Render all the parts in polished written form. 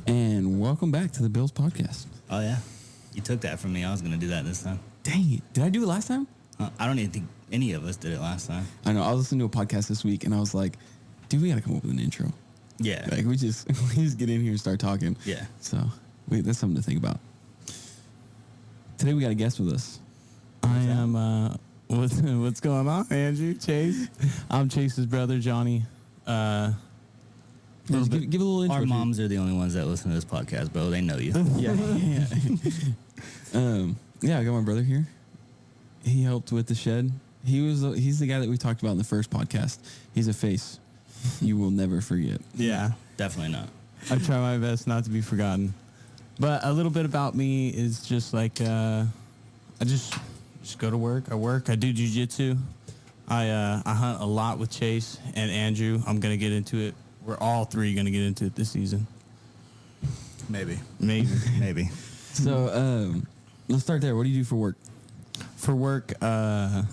And welcome back to the Bills podcast. Oh, yeah. You took that from me. I was going to do that this time. Dang it. Did I do it last time? I don't even think any of us did it last time. I know. I was listening to a podcast this week, and I was like, dude, we got to come up with an intro. Yeah. Like, we just get in here and start talking. Yeah. So, that's something to think about. Today, we got a guest with us. I am, what's going on, Andrew, Chase? I'm Chase's brother, Johnny. Give a little intro. Our moms are the only ones that listen to this podcast, bro. They know you. Yeah. I got my brother here. He helped with the shed. He's the guy that we talked about in the first podcast. He's a face you will never forget. Yeah. Definitely not. I try my best not to be forgotten. But a little bit about me is just like, I just go to work. I do jiu-jitsu. I hunt a lot with Chase and Andrew. I'm going to get into it. We're all three going to get into it this season. Maybe. So, let's start there. What do you do for work? For work, I'm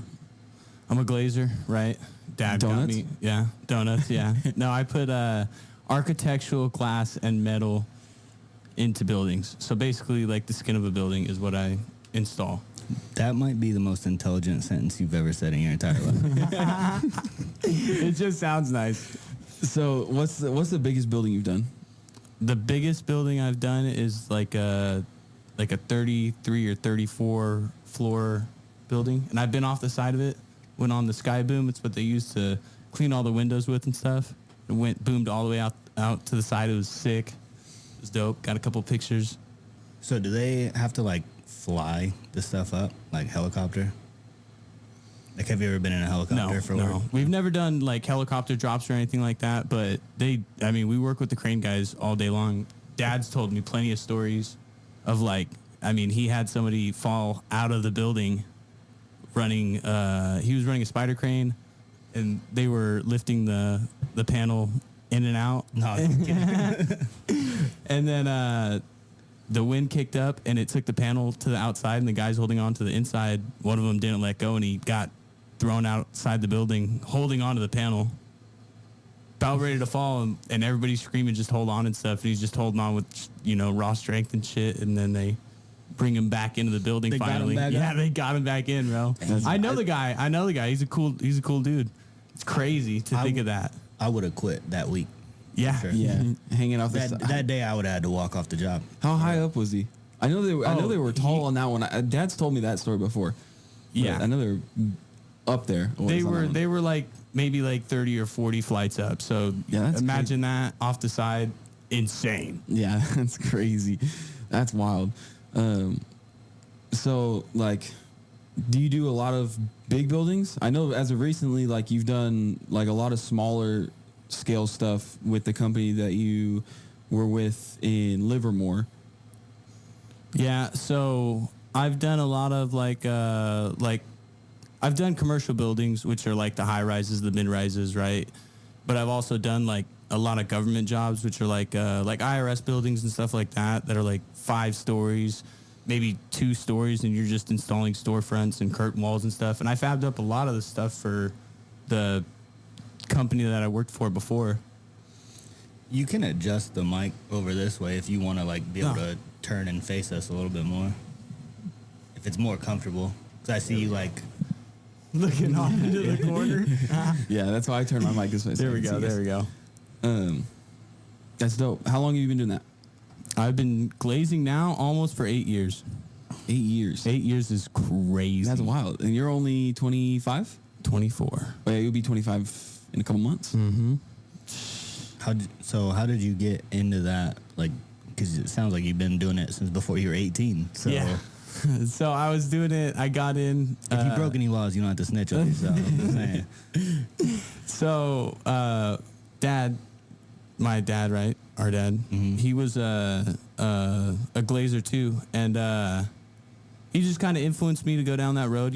a glazer, right? Dad got Donuts? me. Yeah, donuts, yeah. No, I put architectural glass and metal into buildings. So basically, like the skin of a building is what I install. That might be the most intelligent sentence you've ever said in your entire life. It just sounds nice. So, what's the biggest building you've done? The biggest building I've done is like a 33 or 34 floor building, and I've been off the side of it. Went on the sky boom. It's what they used to clean all the windows with and stuff. It boomed all the way out to the side. It was sick. It was dope. Got a couple pictures. So do they have to, like, fly this stuff up, like helicopter? Like, have you ever been in a helicopter for work? No. We've never done, like, helicopter drops or anything like that, but we work with the crane guys all day long. Dad's told me plenty of stories of, like, he had somebody fall out of the building running, he was running a spider crane, and they were lifting the panel in and out. No. And then the wind kicked up, and it took the panel to the outside, and the guys holding on to the inside, one of them didn't let go, and he got thrown outside the building, holding onto the panel, about ready to fall, and everybody's screaming, just hold on and stuff, and he's just holding on with, raw strength and shit, and then they bring him back into the building. Finally. They got him back in, bro. I know the guy. He's a cool dude. It's crazy to think of that. I would have quit that week. Yeah. Sure. Yeah, hanging off the side. That day I would have had to walk off the job. How high up was he? I know they were tall on that one. Dad's told me that story before. Yeah. I know they were up there. They were like maybe like 30 or 40 flights up. So imagine that off the side. Insane. Yeah, that's crazy. That's wild. So, like, do you do a lot of big buildings? I know as of recently, like, you've done, like, a lot of smaller scale stuff with the company that you were with in Livermore. Yeah, so I've done a lot of, I've done commercial buildings, which are, like, the high-rises, the mid-rises, right? But I've also done, like, a lot of government jobs, which are, like IRS buildings and stuff like that are, like, 5 stories, maybe 2 stories, and you're just installing storefronts and curtain walls and stuff. And I fabbed up a lot of the stuff for the company that I worked for before. You can adjust the mic over this way if you want to, like, be able to turn and face us a little bit more. If it's more comfortable. Because I see you, like, looking off into the corner. Yeah, that's why I turned my mic this way. There we go. That's dope. How long have you been doing that? I've been glazing now almost for 8 years. 8 years. 8 years is crazy. That's wild. And you're only 25? 24. Oh, yeah, you'll be 25 in a couple months. Mm-hmm. How did you get into that? Like, because it sounds like you've been doing it since before you were 18. So. Yeah. So I was doing it. I got in. If you broke any laws, you don't have to snitch on yourself. I'm just saying. So, my dad, right? Our dad. Mm-hmm. He was a glazer too, and he just kind of influenced me to go down that road.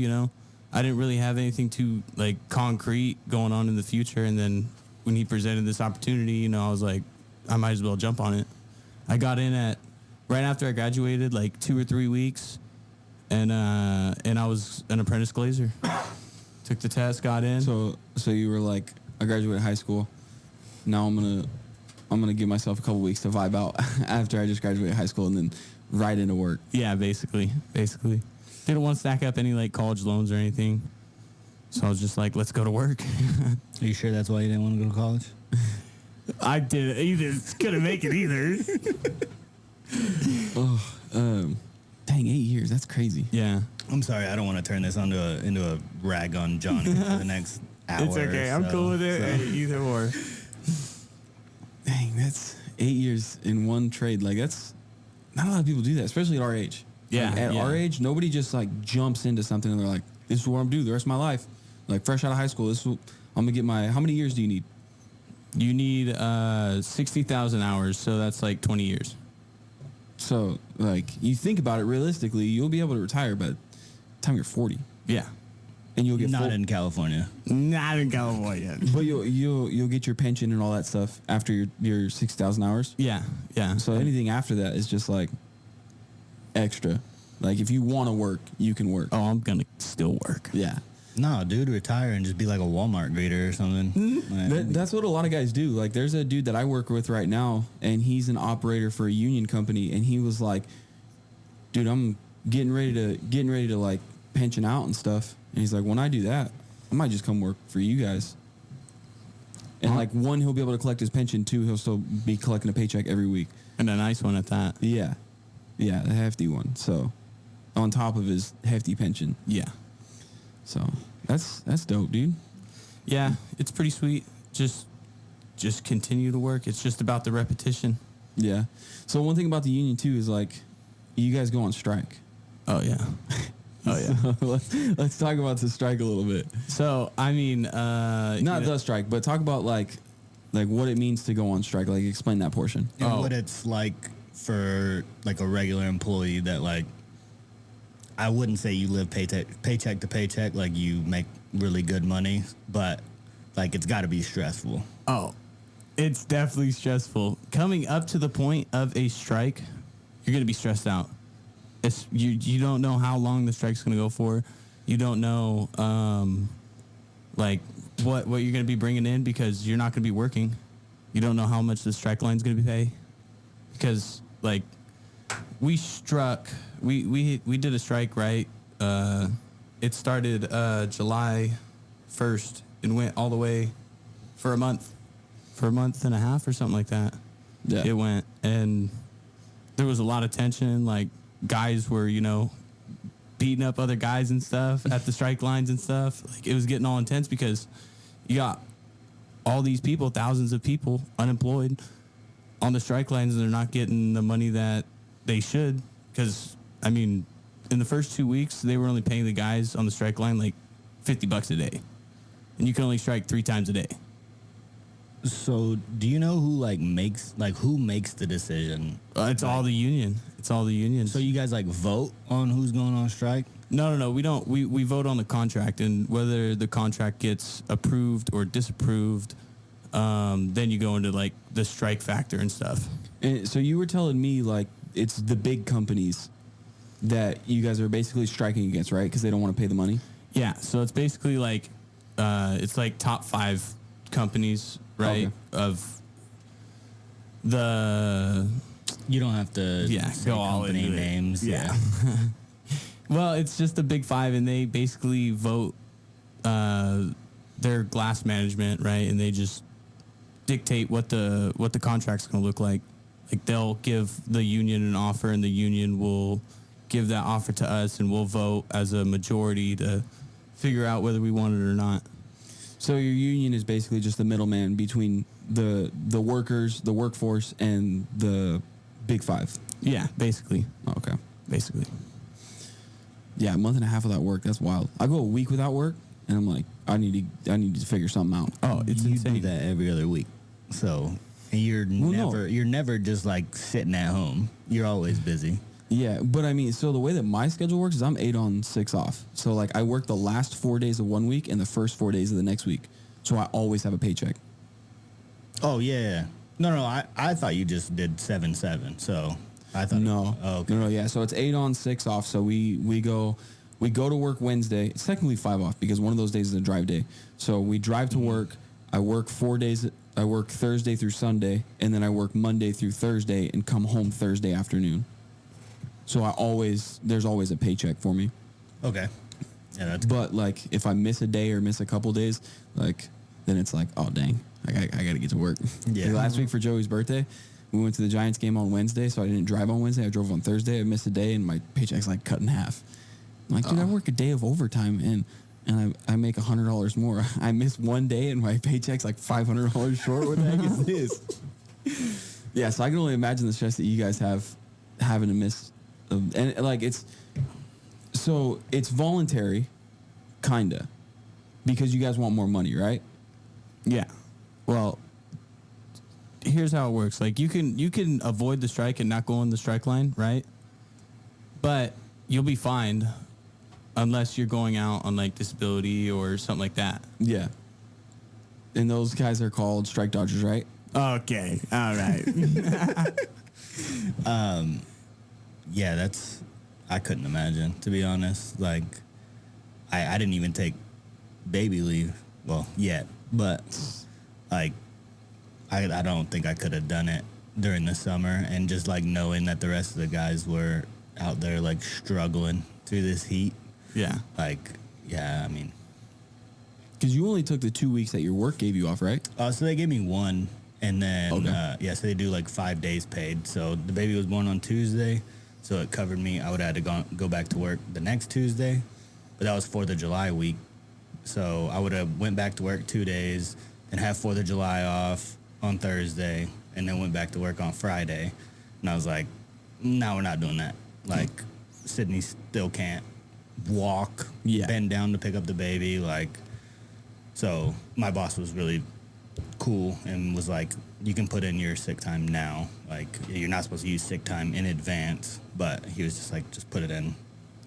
I didn't really have anything too like concrete going on in the future, and then when he presented this opportunity, I was like, I might as well jump on it. I got in right after I graduated, like 2 or 3 weeks, and I was an apprentice glazer. Took the test, got in. So you were like, I graduated high school. Now I'm gonna I'm gonna give myself a couple weeks to vibe out after I just graduated high school and then right into work. Yeah, basically. Didn't want to stack up any like college loans or anything. So I was just like, let's go to work. Are you sure that's why you didn't want to go to college? I didn't either. Couldn't make it either. Dang, 8 years. That's crazy. Yeah. I'm sorry, I don't want to turn this into a rag on Johnny for the next hour. It's okay. Or I'm so, cool with it. so. Either or. Dang, that's 8 years in one trade. Like, that's not a lot of people do that, especially at our age. Yeah. Like, at yeah. our age, nobody just like jumps into something and they're like, this is what I'm gonna do the rest of my life. Like, fresh out of high school, this is what, I'm gonna get my. How many years do you need? You need 60,000 hours, so that's like 20 years. So, like, you think about it realistically, you'll be able to retire by the time you're 40, Yeah. and you'll get Not in California. Not in California. but you'll get your pension and all that stuff after your 6,000 hours. Yeah. Yeah. So anything after that is just like extra. Like, if you want to work, you can work. Oh, I'm going to still work. Yeah. No, dude, retire and just be like a Walmart greeter or something. Like, That's what a lot of guys do. Like, there's a dude that I work with right now, and he's an operator for a union company, and he was like, dude, I'm getting ready to like pension out and stuff. And he's like, when I do that, I might just come work for you guys. And like, one, he'll be able to collect his pension. Two, he'll still be collecting a paycheck every week. And a nice one at that. Yeah. Yeah, a hefty one. So on top of his hefty pension. Yeah. So that's dope, dude. Yeah, it's pretty sweet. Just continue to work. It's just about the repetition. Yeah. So one thing about the union too is like, you guys go on strike. Oh yeah. Oh yeah. So let's talk about the strike a little bit. So I mean, Not the strike, but talk about like what it means to go on strike. Like, explain that portion. and what it's like for like a regular employee that like, I wouldn't say you live paycheck to paycheck, like you make really good money, but like it's got to be stressful. Oh, it's definitely stressful. Coming up to the point of a strike, you're gonna be stressed out. You don't know how long the strike's gonna go for. You don't know like what you're gonna be bringing in because you're not gonna be working. You don't know how much the strike line's gonna be paid because like we did a strike, right? It started July 1st and went all the way for a month and a half or something like that. Yeah. It went, and there was a lot of tension. Like, guys were, beating up other guys and stuff at the strike lines and stuff. Like, it was getting all intense because you got all these people, thousands of people unemployed on the strike lines, and they're not getting the money that they should. Because, I mean, in the first 2 weeks, they were only paying the guys on the strike line like $50 a day. And you can only strike 3 times a day. So do you know who makes the decision? It's all the union. It's all the unions. So you guys vote on who's going on strike? No, we don't. We vote on the contract, and whether the contract gets approved or disapproved, then you go into the strike factor and stuff. And so you were telling me it's the big companies that you guys are basically striking against, right? Because they don't want to pay the money. Yeah. So it's basically it's top 5 companies, right? Okay. Of the You don't have to say go all company into it. names. Yeah. Well, it's just the big 5, and they basically vote their glass management, right? And they just dictate what the contract's going to look like. Like, they'll give the union an offer, and the union will give that offer to us, and we'll vote as a majority to figure out whether we want it or not. So your union is basically just the middleman between the workers, the workforce, and the big 5. Yeah, basically. Oh, okay. Basically. Yeah, a month and a half without work. That's wild. I go a week without work, and I'm like, I need to figure something out. Oh, it's you insane. do that every other week. So you're never just sitting at home. You're always busy. Yeah, but I mean, so the way that my schedule works is I'm 8 on, 6 off. So I work the last 4 days of one week and the first 4 days of the next week. So I always have a paycheck. Oh yeah. No. I thought you just did 7/7. So I thought No. Oh, okay. No. Yeah. So it's 8 on, 6 off. So we go to work Wednesday. It's technically 5 off because one of those days is a drive day. So we drive to work. I work 4 days I work Thursday through Sunday, and then I work Monday through Thursday and come home Thursday afternoon. So there's always a paycheck for me. Okay. Yeah, that's But like if I miss a day or miss a couple days, like then it's like, oh dang, I got to get to work. Yeah. Like last week for Joey's birthday, we went to the Giants game on Wednesday, so I didn't drive on Wednesday. I drove on Thursday. I missed a day, and my paycheck's like cut in half. I'm like, dude, I work a day of overtime, and I make $100 more. I miss one day, and my paycheck's like $500 short. What the heck is this? Yeah, so I can only imagine the stress that you guys have having to miss, and like it's voluntary, kinda, because you guys want more money, right? Yeah. Well, here's how it works. Like you can avoid the strike and not go on the strike line, right? But you'll be fined unless you're going out on like disability or something like that. Yeah. And those guys are called strike dodgers, right? Okay. All right. Yeah, I couldn't imagine, to be honest. Like, I didn't even take baby leave, well, yet, but like, I don't think I could have done it during the summer, and just like knowing that the rest of the guys were out there like struggling through this heat. Yeah. Like, yeah, I mean, Because you only took the 2 weeks that your work gave you off, right? so they gave me one, and then Okay. so they do like 5 days paid. So the baby was born on Tuesday, so it covered me. I would have had to go back to work the next Tuesday, but that was 4th of July week. So I would have went back to work 2 days and have 4th of July off on Thursday, and then went back to work on Friday. And I was like, no, we're not doing that. Like, Sydney still can't walk, bend down to pick up the baby. Like, so my boss was really cool and was like, you can put in your sick time now. Like, you're not supposed to use sick time in advance, but he was just like, just put it in.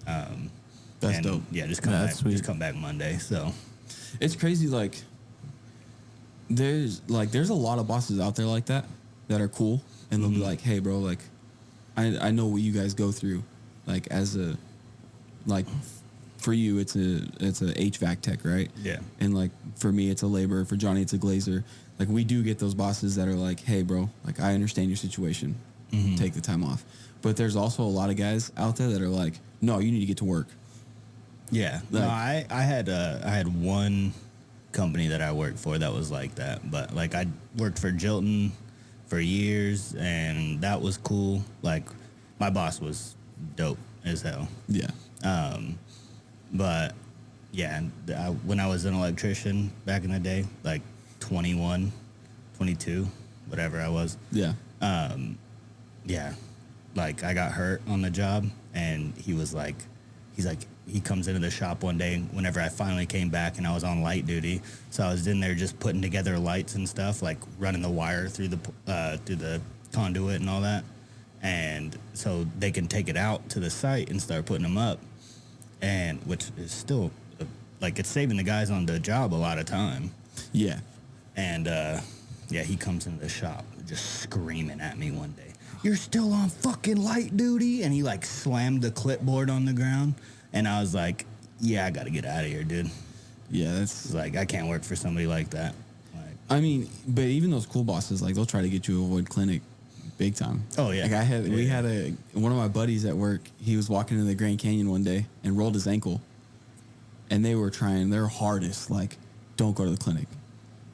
That's and, dope. Yeah, just come That's back. sweet. Just come back Monday. So It's crazy. Like, there's a lot of bosses out there like that are cool, and they'll be like, hey, bro, like, I know what you guys go through. Like, as a, like, for you, it's a HVAC tech, right? Yeah. And like for me, it's a laborer. For Johnny, it's a glazer. Like, we do get those bosses that are like, hey, bro, like, I understand your situation. Take the time off. But there's also a lot of guys out there that are like, no, you need to get to work. yeah, Like- no, I had one company that I worked for that was like that, but like I worked for Jilton for years, and that was cool. Like, my boss was dope as hell. Yeah. But yeah, when I was an electrician back in the day, like 21, 22, whatever I was, Yeah. yeah, like I got hurt on the job, and he's like, he comes into the shop one day whenever I finally came back, and I was on light duty. So I was in there just putting together lights and stuff, like running the wire through the conduit and all that. And so they can take it out to the site and start putting them up. And which is still like, it's saving the guys on the job a lot of time. Yeah. And yeah, he comes into the shop just screaming at me one day, "You're still on fucking light duty!" And he like slammed the clipboard on the ground. And I was like, yeah, I got to get out of here, dude. Yeah. That's Like, I can't work for somebody like that. Like, I mean, but even those cool bosses, like, they'll try to get you to avoid clinic big time. Oh, yeah. Like, we Yeah. had one of my buddies at work, he was walking into the Grand Canyon one day and rolled his ankle. And they were trying their hardest, like, don't go to the clinic.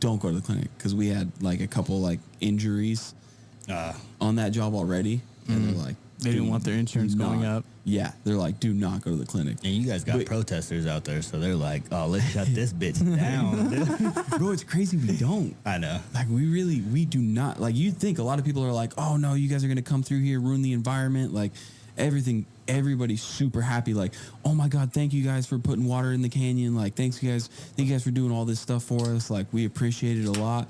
Don't go to the clinic. Because we had, like, a couple, like, injuries on that job already. And they're like, They didn't want their insurance do going not- up. Yeah. They're like, do not go to the clinic. and you guys got But- protesters out there, so they're like, oh, let's shut this bitch down, dude. Bro, it's crazy we don't. I know. Like, we do not. Like, you'd think a lot of people are like, oh, no, you guys are going to come through here, ruin the environment. Like, everybody's super happy. Like, oh, my God, thank you guys for putting water in the canyon. Like, thank you guys for doing all this stuff for us. Like, we appreciate it a lot.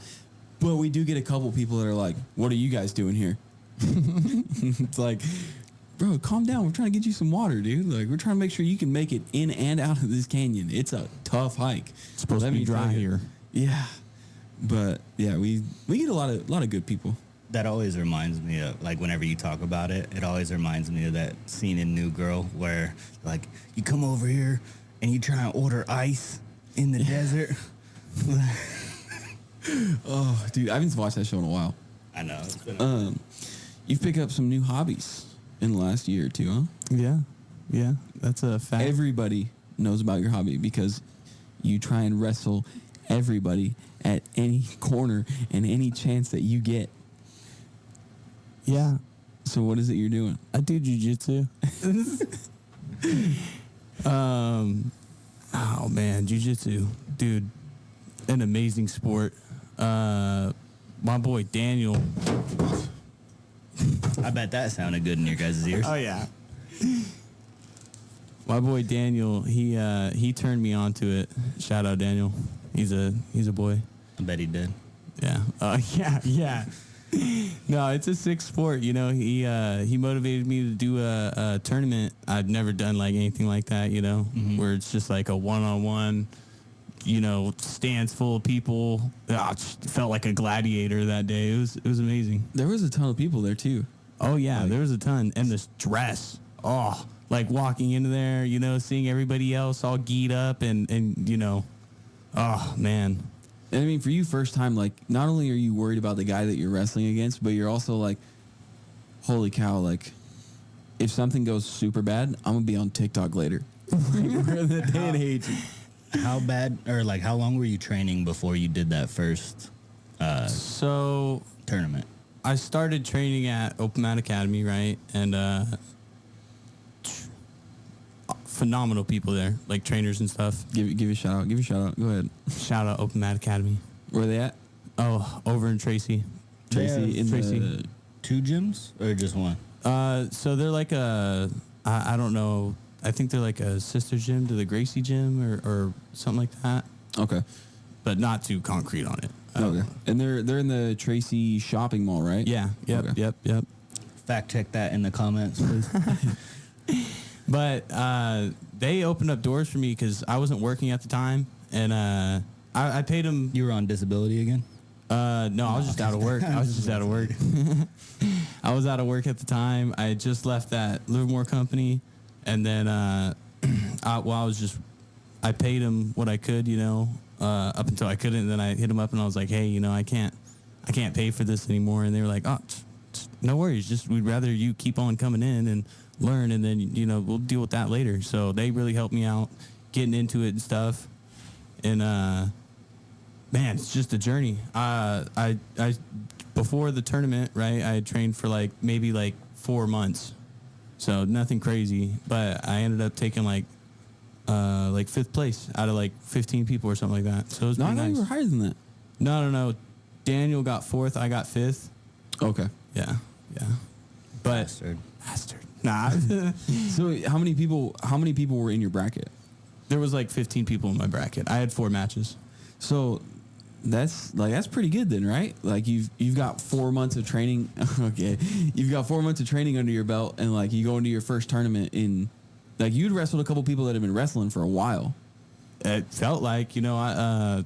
But we do get a couple people that are like, what are you guys doing here? It's like, bro, calm down. We're trying to get you some water, dude. Like, we're trying to make sure you can make it in and out of this canyon. It's a tough hike. It's supposed Let to be me dry tell you. here. Yeah. But yeah, we get a lot of good people. That always reminds me of, like, whenever you talk about it, it always reminds me of that scene in New Girl where, like, you come over here and you try and order ice in the desert. Oh, dude, I haven't watched that show in a while. I know. It's been You've picked up some new hobbies in the last year or two, huh? Yeah, that's a fact. Everybody knows about your hobby because you try and wrestle everybody at any corner and any chance that you get. Yeah, So what is it you're doing? I do jujitsu. Oh man, jujitsu, dude, an amazing sport. My boy Daniel. I bet that sounded good in your guys' ears. Yeah. My boy Daniel, he turned me on to it. Shout out Daniel. He's a boy. I bet he did. Yeah. Yeah. No, it's a sick sport. You know, he motivated me to do a tournament. I've never done like anything like that, you know, where it's just like a one-on-one, you know, stands full of people. It felt like a gladiator that day. It was amazing. There was a ton of people there too. Oh yeah, there was a ton. And this dress. Oh, like walking into there, you know, seeing everybody else all geared up and you know, oh man. And I mean, for you, first time, like, not only are you worried about the guy that you're wrestling against, but you're also like, holy cow, like, if something goes super bad, I'm going to be on TikTok later. We're in the day and age. How bad, or like, how long were you training before you did that first So tournament? I started training at Open Mat Academy, right? And phenomenal people there, like trainers and stuff. Give you a shout out. Give you a shout out. Go ahead. Shout out Open Mat Academy. Where are they at? Oh, over in Tracy. Tracy in Tracy. the... 2 gyms or just one? So they're like I don't know. I think they're like a sister gym to the Gracie gym or something like that. Okay. But not too concrete on it. Okay. And they're in the Tracy shopping mall, right? Yeah. Yep. Okay. Yep. Fact check that in the comments, please. But they opened up doors for me because I wasn't working at the time, and I paid them. You were on disability again? No, I was just out of work. I was just out of work. I was out of work at the time. I had just left that Livermore company, and then I paid him what I could, you know, up until I couldn't. And then I hit him up and I was like, hey, you know, I can't pay for this anymore. And they were like, oh, no worries. Just we'd rather you keep on coming in and learn, and then, you know, we'll deal with that later. So they really helped me out getting into it and stuff. And man, it's just a journey. I before the tournament, right, I had trained for maybe 4 months, so nothing crazy. But I ended up taking like 5th place out of 15 people or something like that. So it was No, I pretty thought nice. you were higher than that. No. Daniel got 4th. I got 5th. Okay. Yeah. But Bastard. nah. So how many people were in your bracket? There was 15 people in my bracket. I had 4 matches. So that's pretty good then, right? Like you've got 4 months of training. Okay. You've got 4 months of training under your belt, and you go into your first tournament in, you'd wrestled a couple people that have been wrestling for a while. It felt like, you know,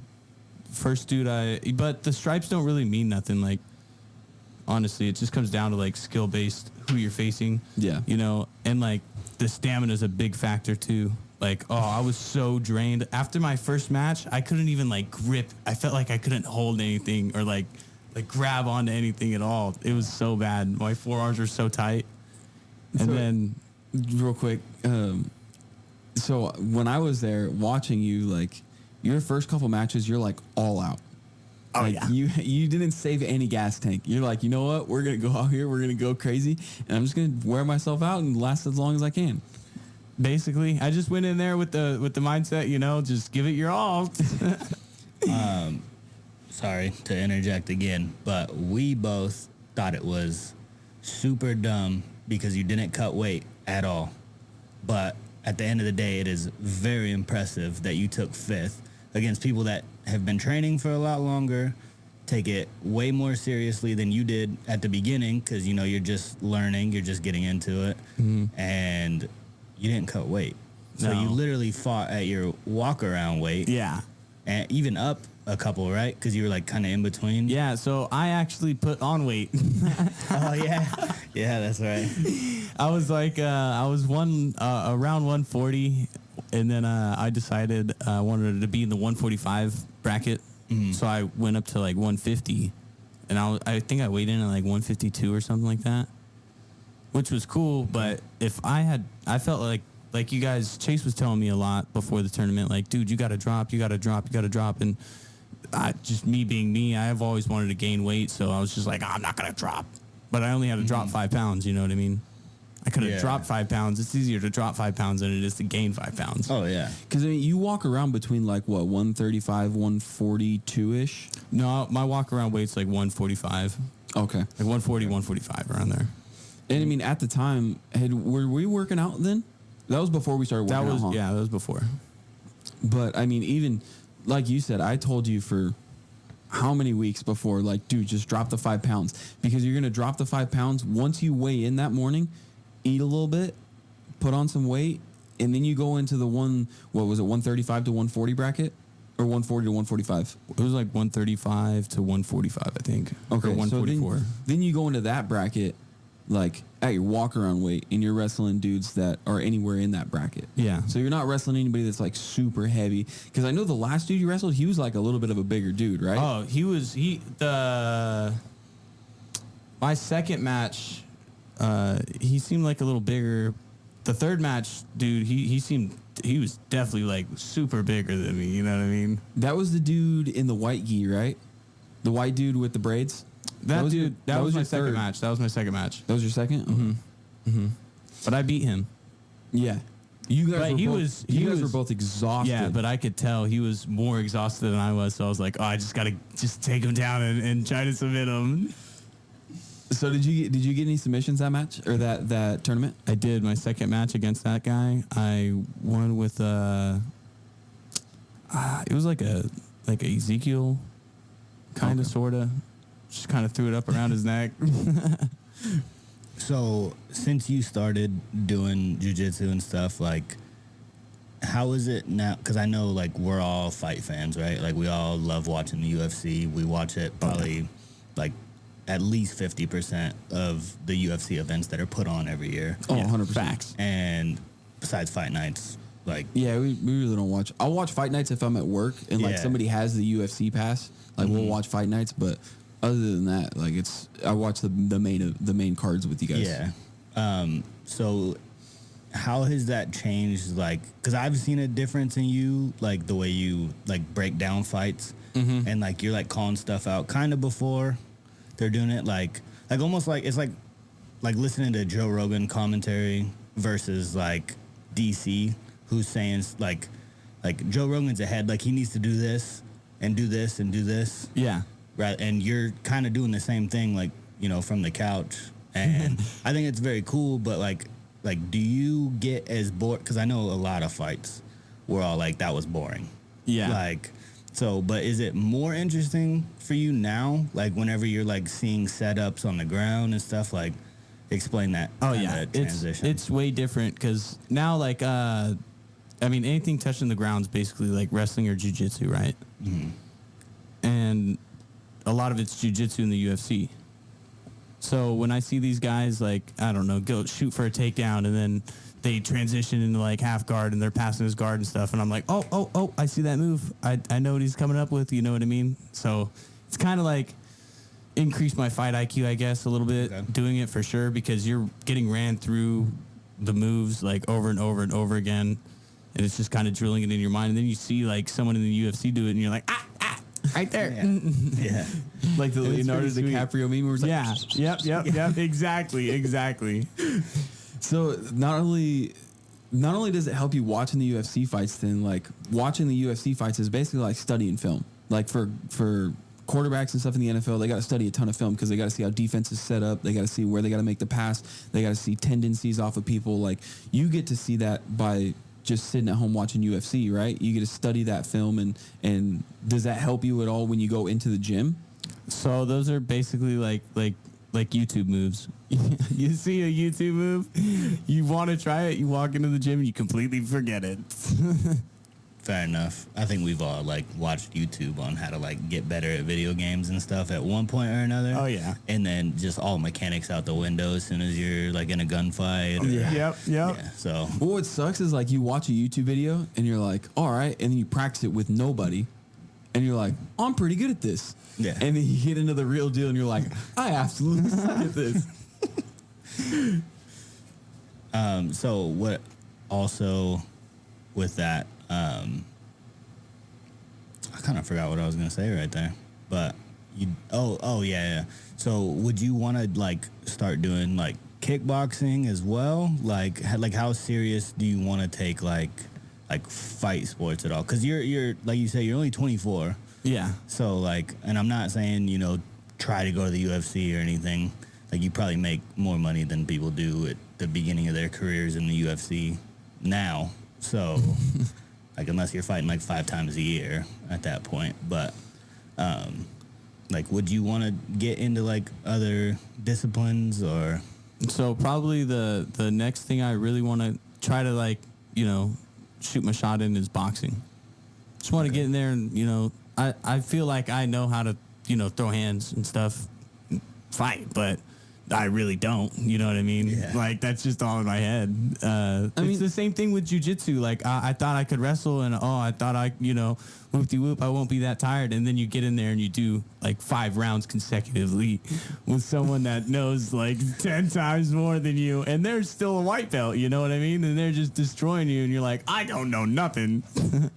first dude but the stripes don't really mean nothing. Honestly, it just comes down to skill based, who you're facing. Yeah. You know, and the stamina is a big factor too. I was so drained after my first match. I couldn't even grip. I felt like I couldn't hold anything or grab onto anything at all. It was so bad. My forearms were so tight. And then Real quick, so when I was there watching you, your first couple matches, you're all out. Oh, yeah. You didn't save any gas tank. You're like, you know what? We're gonna go out here. We're gonna go crazy, and I'm just gonna wear myself out and last as long as I can. Basically, I just went in there with the mindset, you know, just give it your all. Sorry to interject again, but we both thought it was super dumb because you didn't cut weight at all. But at the end of the day, it is very impressive that you took 5th against people that have been training for a lot longer, take it way more seriously than you did at the beginning because, you know, you're just learning, you're just getting into it, and you didn't cut weight. So No. you literally fought at your walk-around weight. Yeah. And even up a couple, right? Because you were kind of in between. Yeah, so I actually put on weight. Oh, yeah. Yeah, that's right. I was around 140, and then I decided I wanted to be in the 145 bracket. So I went up to like 150, and I think I weighed in at like 152 or something like that, which was cool. But I felt like you guys, Chase was telling me a lot before the tournament, like, dude, you got to drop. And just me being me, I've always wanted to gain weight, so I was just like, I'm not going to drop. But I only had to drop 5 pounds, you know what I mean? I could have dropped 5 pounds. It's easier to drop 5 pounds than it is to gain 5 pounds. Oh, yeah. Because I mean, you walk around between like, what, 135, 142-ish? No, my walk around weight's like 145. Okay. Like 140, 145, around there. And I mean, at the time, were we working out then? That was before we started working out, huh? Yeah, that was before. But I mean, even like you said, I told you for how many weeks before, like, dude, just drop the 5 pounds, because you're going to drop the 5 pounds once you weigh in that morning, eat a little bit, put on some weight, and then you go into the 135 to 140 bracket, or 140 to 145? It was like 135 to 145, I think. Okay, or 144. So then you go into that bracket, like, at your walk-around weight, and you're wrestling dudes that are anywhere in that bracket. Yeah. So you're not wrestling anybody that's, like, super heavy. Because I know the last dude you wrestled, he was, like, a little bit of a bigger dude, right? Oh, my second match, he seemed like a little bigger. The third match, dude, he was definitely, like, super bigger than me, you know what I mean? That was the dude in the white gi, right? The white dude with the braids? That was my your second third. match. That was my second match. That was your second? Mm-hmm. Mm-hmm. But I beat him. Yeah. You guys were both exhausted. Yeah, but I could tell he was more exhausted than I was, so I was like, oh, I just got to just take him down and try to submit him. So did you get any submissions that match, or that tournament? I did. My second match against that guy, I won with it was like a Ezekiel, kind of, sort of. Just kind of threw it up around his neck. So, since you started doing jiu-jitsu and stuff, like, how is it now? Because I know, like, we're all fight fans, right? Like, we all love watching the UFC. We watch it probably, like, at least 50% of the UFC events that are put on every year. Oh, yeah, 100%. Facts. And besides fight nights, like... Yeah, we really don't watch. I'll watch fight nights if I'm at work and, like, somebody has the UFC pass. Like, we'll watch fight nights, but... Other than that, like, I watch the main cards with you guys. Yeah. So how has that changed? Like, because I've seen a difference in you, like the way you like break down fights, and like you're like calling stuff out kind of before they're doing it, like almost like it's like listening to Joe Rogan commentary versus like DC, who's saying like Joe Rogan's ahead, like he needs to do this and do this and do this. Yeah. Right, and you're kind of doing the same thing, like, you know, from the couch, and I think it's very cool. But like, do you get as bored? Because I know a lot of fights were all like that was boring. Yeah. Like, so, but is it more interesting for you now? Like, whenever you're like seeing setups on the ground and stuff, like, explain that. Oh yeah, transition. It's way different because now, like, I mean, anything touching the ground is basically like wrestling or jiu-jitsu, right? Mm-hmm. And a lot of it's jiu-jitsu in the UFC. So when I see these guys, like, I don't know, go shoot for a takedown, and then they transition into, like, half guard, and they're passing his guard and stuff, and I'm like, oh, I see that move. I know what he's coming up with, you know what I mean? So it's kind of like increased my fight IQ, I guess, a little bit, doing it for sure, because you're getting ran through the moves, like, over and over and over again, and it's just kind of drilling it in your mind. And then you see, like, someone in the UFC do it, and you're like, right there. Yeah. Like the Leonardo DiCaprio meme where it's like... Yeah. Yep. Exactly. So not only does it help you watching the UFC fights, then, like, watching the UFC fights is basically like studying film. Like, for quarterbacks and stuff in the NFL, they got to study a ton of film because they got to see how defense is set up. They got to see where they got to make the pass. They got to see tendencies off of people. Like, you get to see that by just sitting at home watching UFC, right? You get to study that film, and does that help you at all when you go into the gym? So those are basically like YouTube moves. You see a YouTube move, you want to try it, you walk into the gym, and you completely forget it. Fair enough. I think we've all like watched YouTube on how to like get better at video games and stuff at one point or another. Oh yeah. And then just all mechanics out the window as soon as you're like in a gunfight. Yep. Yeah. So what sucks is, like, you watch a YouTube video and you're like, all right, and then you practice it with nobody, and you're like, I'm pretty good at this. Yeah. And then you get into the real deal, and you're like, I absolutely suck at this. So what also with that, I kind of forgot what I was going to say right there, but yeah. So would you want to like start doing like kickboxing as well? Like how serious do you want to take like fight sports at all? Cause you're like you say, you're only 24. Yeah. So like, and I'm not saying, try to go to the UFC or anything. Like you probably make more money than people do at the beginning of their careers in the UFC now. So like, unless you're fighting like 5 times a year at that point, but, like, would you want to get into like other disciplines or? So probably the next thing I really want to try to like, shoot my shot in is boxing. Just want to get in there and, I feel like I know how to, throw hands and stuff, fight, but I really don't. You know what I mean? Yeah. Like, that's just all in my head. It's the same thing with jiu-jitsu. Like, I thought I could wrestle, and, I thought I, whoop-de-whoop, I won't be that tired. And then you get in there and you do, like, 5 rounds consecutively with someone that knows, like, 10 times more than you, and they're still a white belt, you know what I mean? And they're just destroying you, and you're like, I don't know nothing.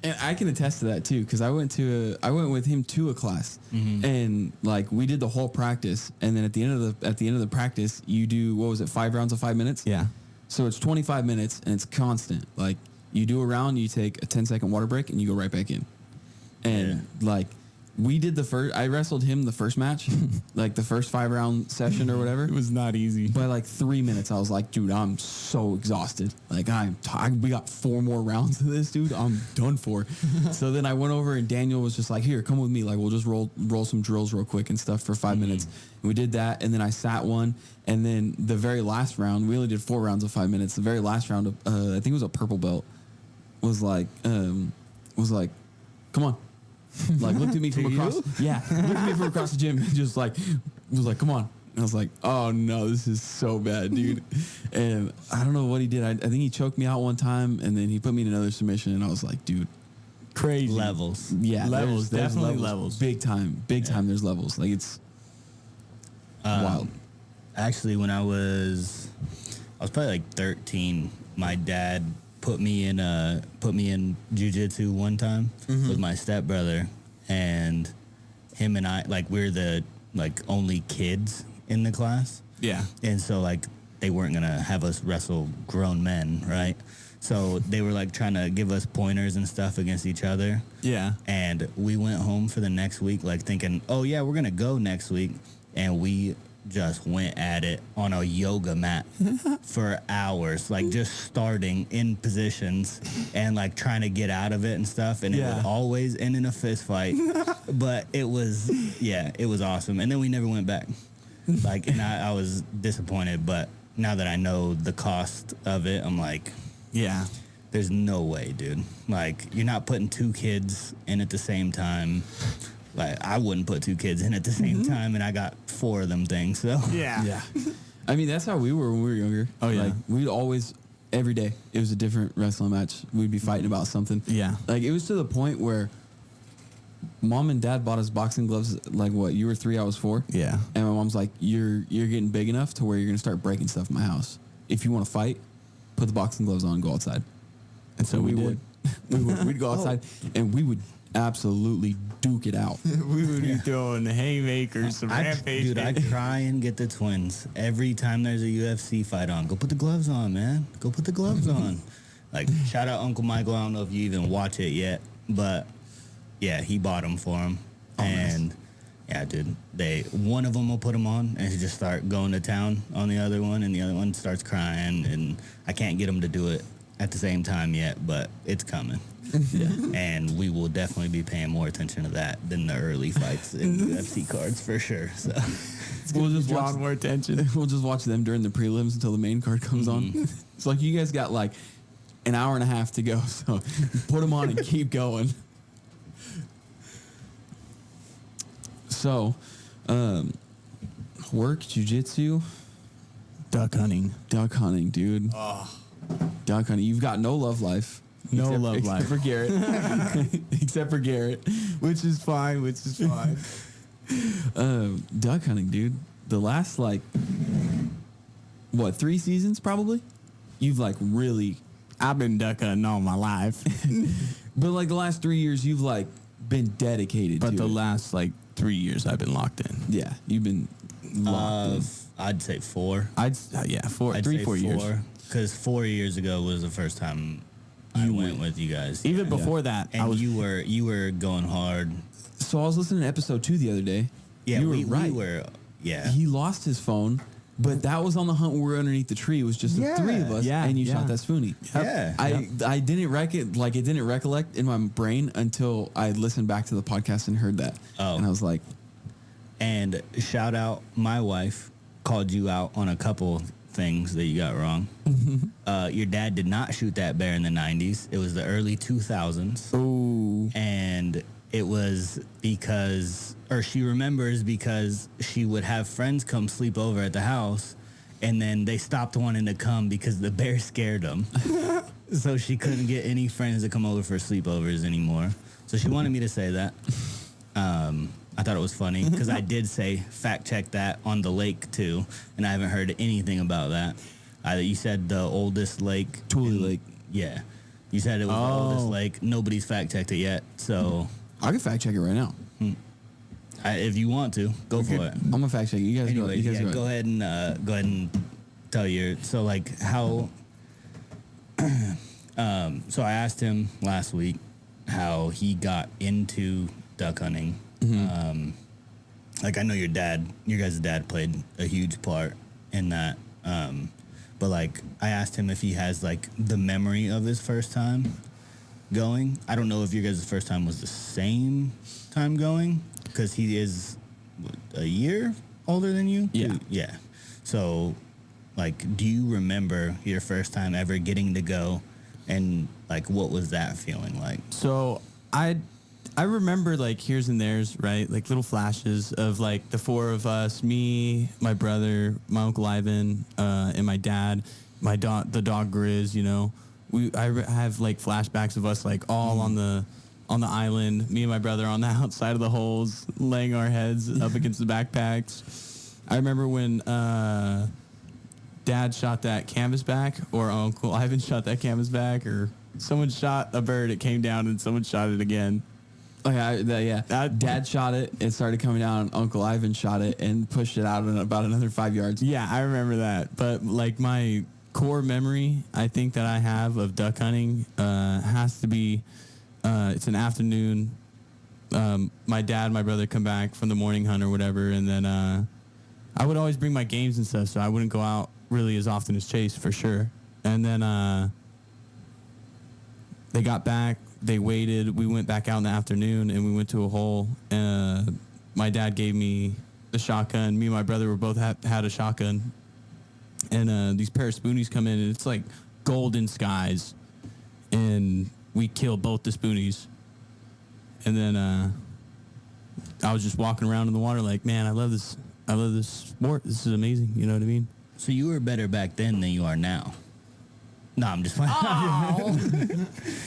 And I can attest to that, too, because I went with him to a class, and, like, we did the whole practice, and then at the end of the practice, you do, 5 rounds of 5 minutes? Yeah. So it's 25 minutes, and it's constant. Like, you do a round, you take a 10-second water break, and you go right back in. And, like, we did I wrestled him the first match, like the first 5-round session or whatever. It was not easy. By, like, 3 minutes, I was like, dude, I'm so exhausted. Like, we got 4 more rounds of this, dude. I'm done for. So then I went over, and Daniel was just like, here, come with me. Like, we'll just roll some drills real quick and stuff for 5 minutes. And we did that, and then I sat one. And then the very last round, we only did 4 rounds of 5 minutes. The very last round, I think it was a purple belt, was like, come on. Like, looked at me from across. Yeah, looked at me from across the gym and just like was like, come on. And I was like, oh no, this is so bad, dude. And I don't know what he did. I think he choked me out one time, and then he put me in another submission, and I was like, dude, crazy levels. Yeah, levels, there's definitely levels. Big time. There's levels. Like, it's wild. Actually, when I was probably like 13, my dad put me in jiu-jitsu one time with my stepbrother, and him and I, like, we're the like only kids in the class. Yeah. And so like they weren't gonna have us wrestle grown men, right? So they were like trying to give us pointers and stuff against each other. Yeah. And we went home for the next week like thinking, oh yeah, we're gonna go next week, and we just went at it on a yoga mat for hours, like just starting in positions and like trying to get out of it and stuff, and it would always end in a fist fight. But it was awesome. And then we never went back, like, and I was disappointed, but now that I know the cost of it, I'm like, yeah, there's no way, dude. Like, you're not putting 2 kids in at the same time. Like, I wouldn't put 2 kids in at the same time, and I got 4 of them things, so. Yeah. I mean, that's how we were when we were younger. Oh, yeah. Like, we'd always, every day, it was a different wrestling match. We'd be fighting about something. Yeah. Like, it was to the point where Mom and Dad bought us boxing gloves, like, what, you were 3, I was 4? Yeah. And my mom's like, you're getting big enough to where you're going to start breaking stuff in my house. If you want to fight, put the boxing gloves on and go outside. And so we would. We'd go outside, and we would absolutely duke it out. We would be throwing haymakers, some rampage. Dude, I try and get the twins every time there's a UFC fight on. Go put the gloves on, man. Go put the gloves on. Like, shout out Uncle Michael. I don't know if you even watch it yet, but yeah, he bought them for him. And nice. Yeah, dude, one of them will put them on and just start going to town on the other one, and the other one starts crying, and I can't get them to do it at the same time yet, but it's coming. Yeah. And we will definitely be paying more attention to that than the early fights in UFC cards for sure. So we'll just watch more attention. We'll just watch them during the prelims until the main card comes on. It's like, you guys got like an hour and a half to go, so put them on and keep going. So, work, jiu-jitsu, duck hunting, dude. Oh. Duck hunting. You've got no love life. No Except- love life. Except for Garrett. Except for Garrett. Which is fine. Duck hunting, dude. The last, like, 3 seasons probably? You've, like, really... I've been duck hunting all my life. But, like, the last 3 years, you've, like, been dedicated to But the it. last, like, 3 years I've been locked in. Yeah, you've been locked in. I'd say 4. I'd 4 years. Because 4 years ago was the first time I went with you guys. Even before that, And you were going hard. So I was listening to episode 2 the other day. Yeah, you were we right. were. Yeah. He lost his phone, but that was on the hunt where we were underneath the tree. It was just the 3 of us, Yeah, and you yeah. shot that spoonie. Yeah. I didn't it didn't recollect in my brain until I listened back to the podcast and heard that. Oh. And I was like, And shout out, my wife called you out on a couple things that you got wrong. Your dad did not shoot that bear in the 90s. It was the early 2000s. Oh, And it was she remembers because she would have friends come sleep over at the house, and then they stopped wanting to come because the bear scared them. So she couldn't get any friends to come over for sleepovers anymore. So she wanted me to say that. I thought it was funny because I did say fact check that on the lake too, and I haven't heard anything about that. You said the oldest lake, Thule Lake. Yeah, you said it was the oldest lake. Nobody's fact checked it yet, so I can fact check it right now. if you want to, go for it. I'm gonna fact check it. You guys Anyway, go. You guys go ahead and tell your how. So I asked him last week how he got into duck hunting. Like I know your guys' dad played a huge part in that. But like I asked him if he has like the memory of his first time going. I don't know if your guys' first time was the same time going because he is a year older than you. Yeah. Yeah. So like, do you remember your first time ever getting to go, and like what was that feeling like? so I remember like here's and there's, right? Like little flashes of like the 4 of us, me, my brother, my Uncle Ivan, and my dad, the dog Grizz, you know. I have like flashbacks of us like all on the island, me and my brother on the outside of the holes, laying our heads up against the backpacks. I remember when Dad shot that canvasback, or Uncle Ivan shot that canvasback, or someone shot a bird, it came down, and someone shot it again. Oh, yeah. Dad shot it. It started coming down. Uncle Ivan shot it and pushed it out about another 5 yards. Yeah, I remember that. But like my core memory, I think that I have of duck hunting has to be it's an afternoon. My dad and my brother come back from the morning hunt or whatever, and then I would always bring my games and stuff, so I wouldn't go out really as often as Chase for sure. And then they got back. They waited. We went back out in the afternoon, and we went to a hole. My dad gave me the shotgun. Me and my brother were both had a shotgun. And these pair of spoonies come in, and it's like golden skies. And we killed both the spoonies. And then I was just walking around in the water like, man, I love this sport. This is amazing. You know what I mean? So you were better back then than you are now. No, I'm just playing.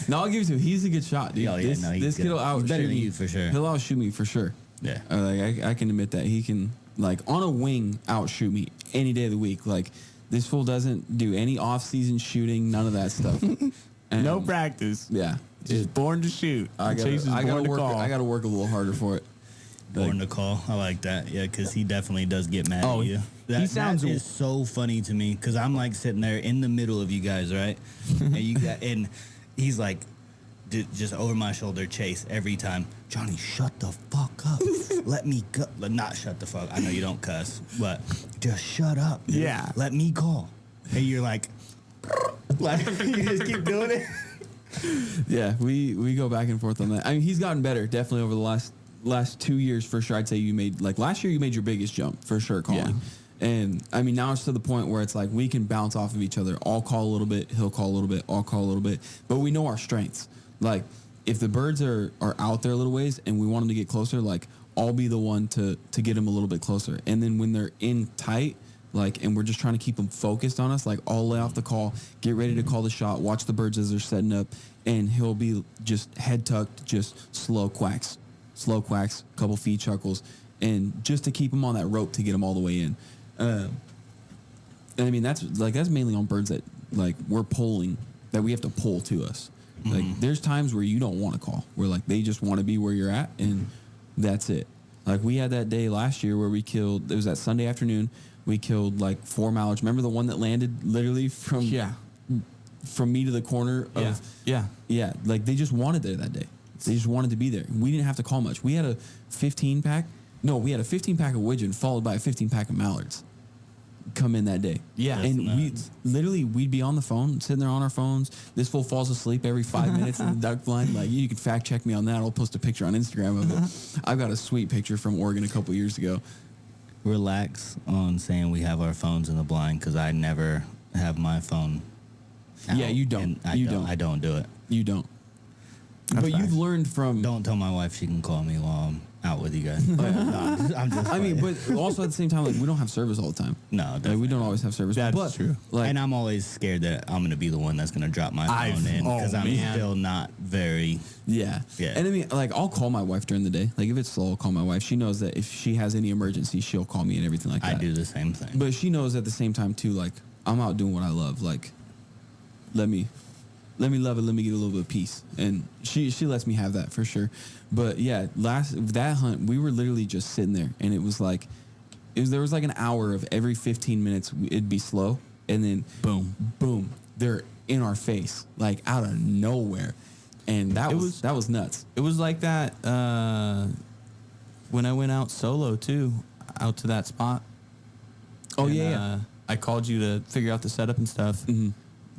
No, I'll give it to him. He's a good shot, dude. Oh, yeah, this no, he's kid will good. outshoot He's better than me you for sure. He'll outshoot me for sure. Yeah. Like I can admit that he can, like, on a wing outshoot me any day of the week. Like, this fool doesn't do any off-season shooting, none of that stuff. And, No practice. Yeah. Just born to shoot. Chase is gotta born to work. call. I got to work a little harder for it. Born to call. I like that. Yeah, because he definitely does get mad Oh, at you. he sounds- That is so funny to me because I'm like sitting there in the middle of you guys, right? and he's like just over my shoulder, Chase, every time. Johnny, shut the fuck up. Let me go. Not shut the fuck. I know you don't cuss, but just shut up. Dude. Yeah. Let me call. And you're like you just keep doing it. Yeah, we go back and forth on that. I mean, he's gotten better definitely over the last 2 years for sure. I'd say you made, like, last year you made your biggest jump for sure calling. Yeah. And I mean, now it's to the point where it's like we can bounce off of each other. I'll call a little bit, he'll call a little bit, I'll call a little bit, but we know our strengths. Like, if the birds are out there a little ways and we want them to get closer, like, I'll be the one to get them a little bit closer. And then when they're in tight, like, and we're just trying to keep them focused on us. Like, I'll lay off the call, get ready to call the shot, watch the birds as they're setting up, and he'll be just head tucked, just slow quacks, couple feed chuckles, and just to keep them on that rope to get them all the way in. And I mean, that's mainly on birds that like we're pulling, that we have to pull to us. Like, there's times where you don't want to call, where like they just want to be where you're at, and that's it. Like, we had that day last year where we killed, it was that Sunday afternoon, we killed like 4 mallards. Remember the one that landed literally from me to the corner of, yeah, like they just wanted there that day. They just wanted to be there. We didn't have to call much. We had a 15 pack of widgeon followed by a 15 pack of mallards come in that day. Yeah. And we'd be on the phone, sitting there on our phones. This fool falls asleep every 5 minutes in the duck blind. Like, you can fact check me on that. I'll post a picture on Instagram of it. I've got a sweet picture from Oregon a couple years ago. Relax on saying we have our phones in the blind, because I never have my phone out. Yeah, you don't. I don't do it. You don't. That's but nice. you've learned from... Don't tell my wife she can call me while I'm out with you guys. I mean, but also at the same time, like, we don't have service all the time. No, like, we don't always have service. That's true. Like, and I'm always scared that I'm going to be the one that's going to drop my phone in, because I'm still not very... Yeah. And I mean, like, I'll call my wife during the day. Like, if it's slow, I'll call my wife. She knows that if she has any emergency, she'll call me and everything like that. I do the same thing. But she knows at the same time, too, like, I'm out doing what I love. Like, let me love it. Let me get a little bit of peace. And she lets me have that for sure. But yeah, that hunt, we were literally just sitting there, and it was like, there was like an hour of every 15 minutes it'd be slow, and then boom, they're in our face, like out of nowhere. And that was nuts. It was like that when I went out solo too, out to that spot. Oh, and, I called you to figure out the setup and stuff. Mm-hmm.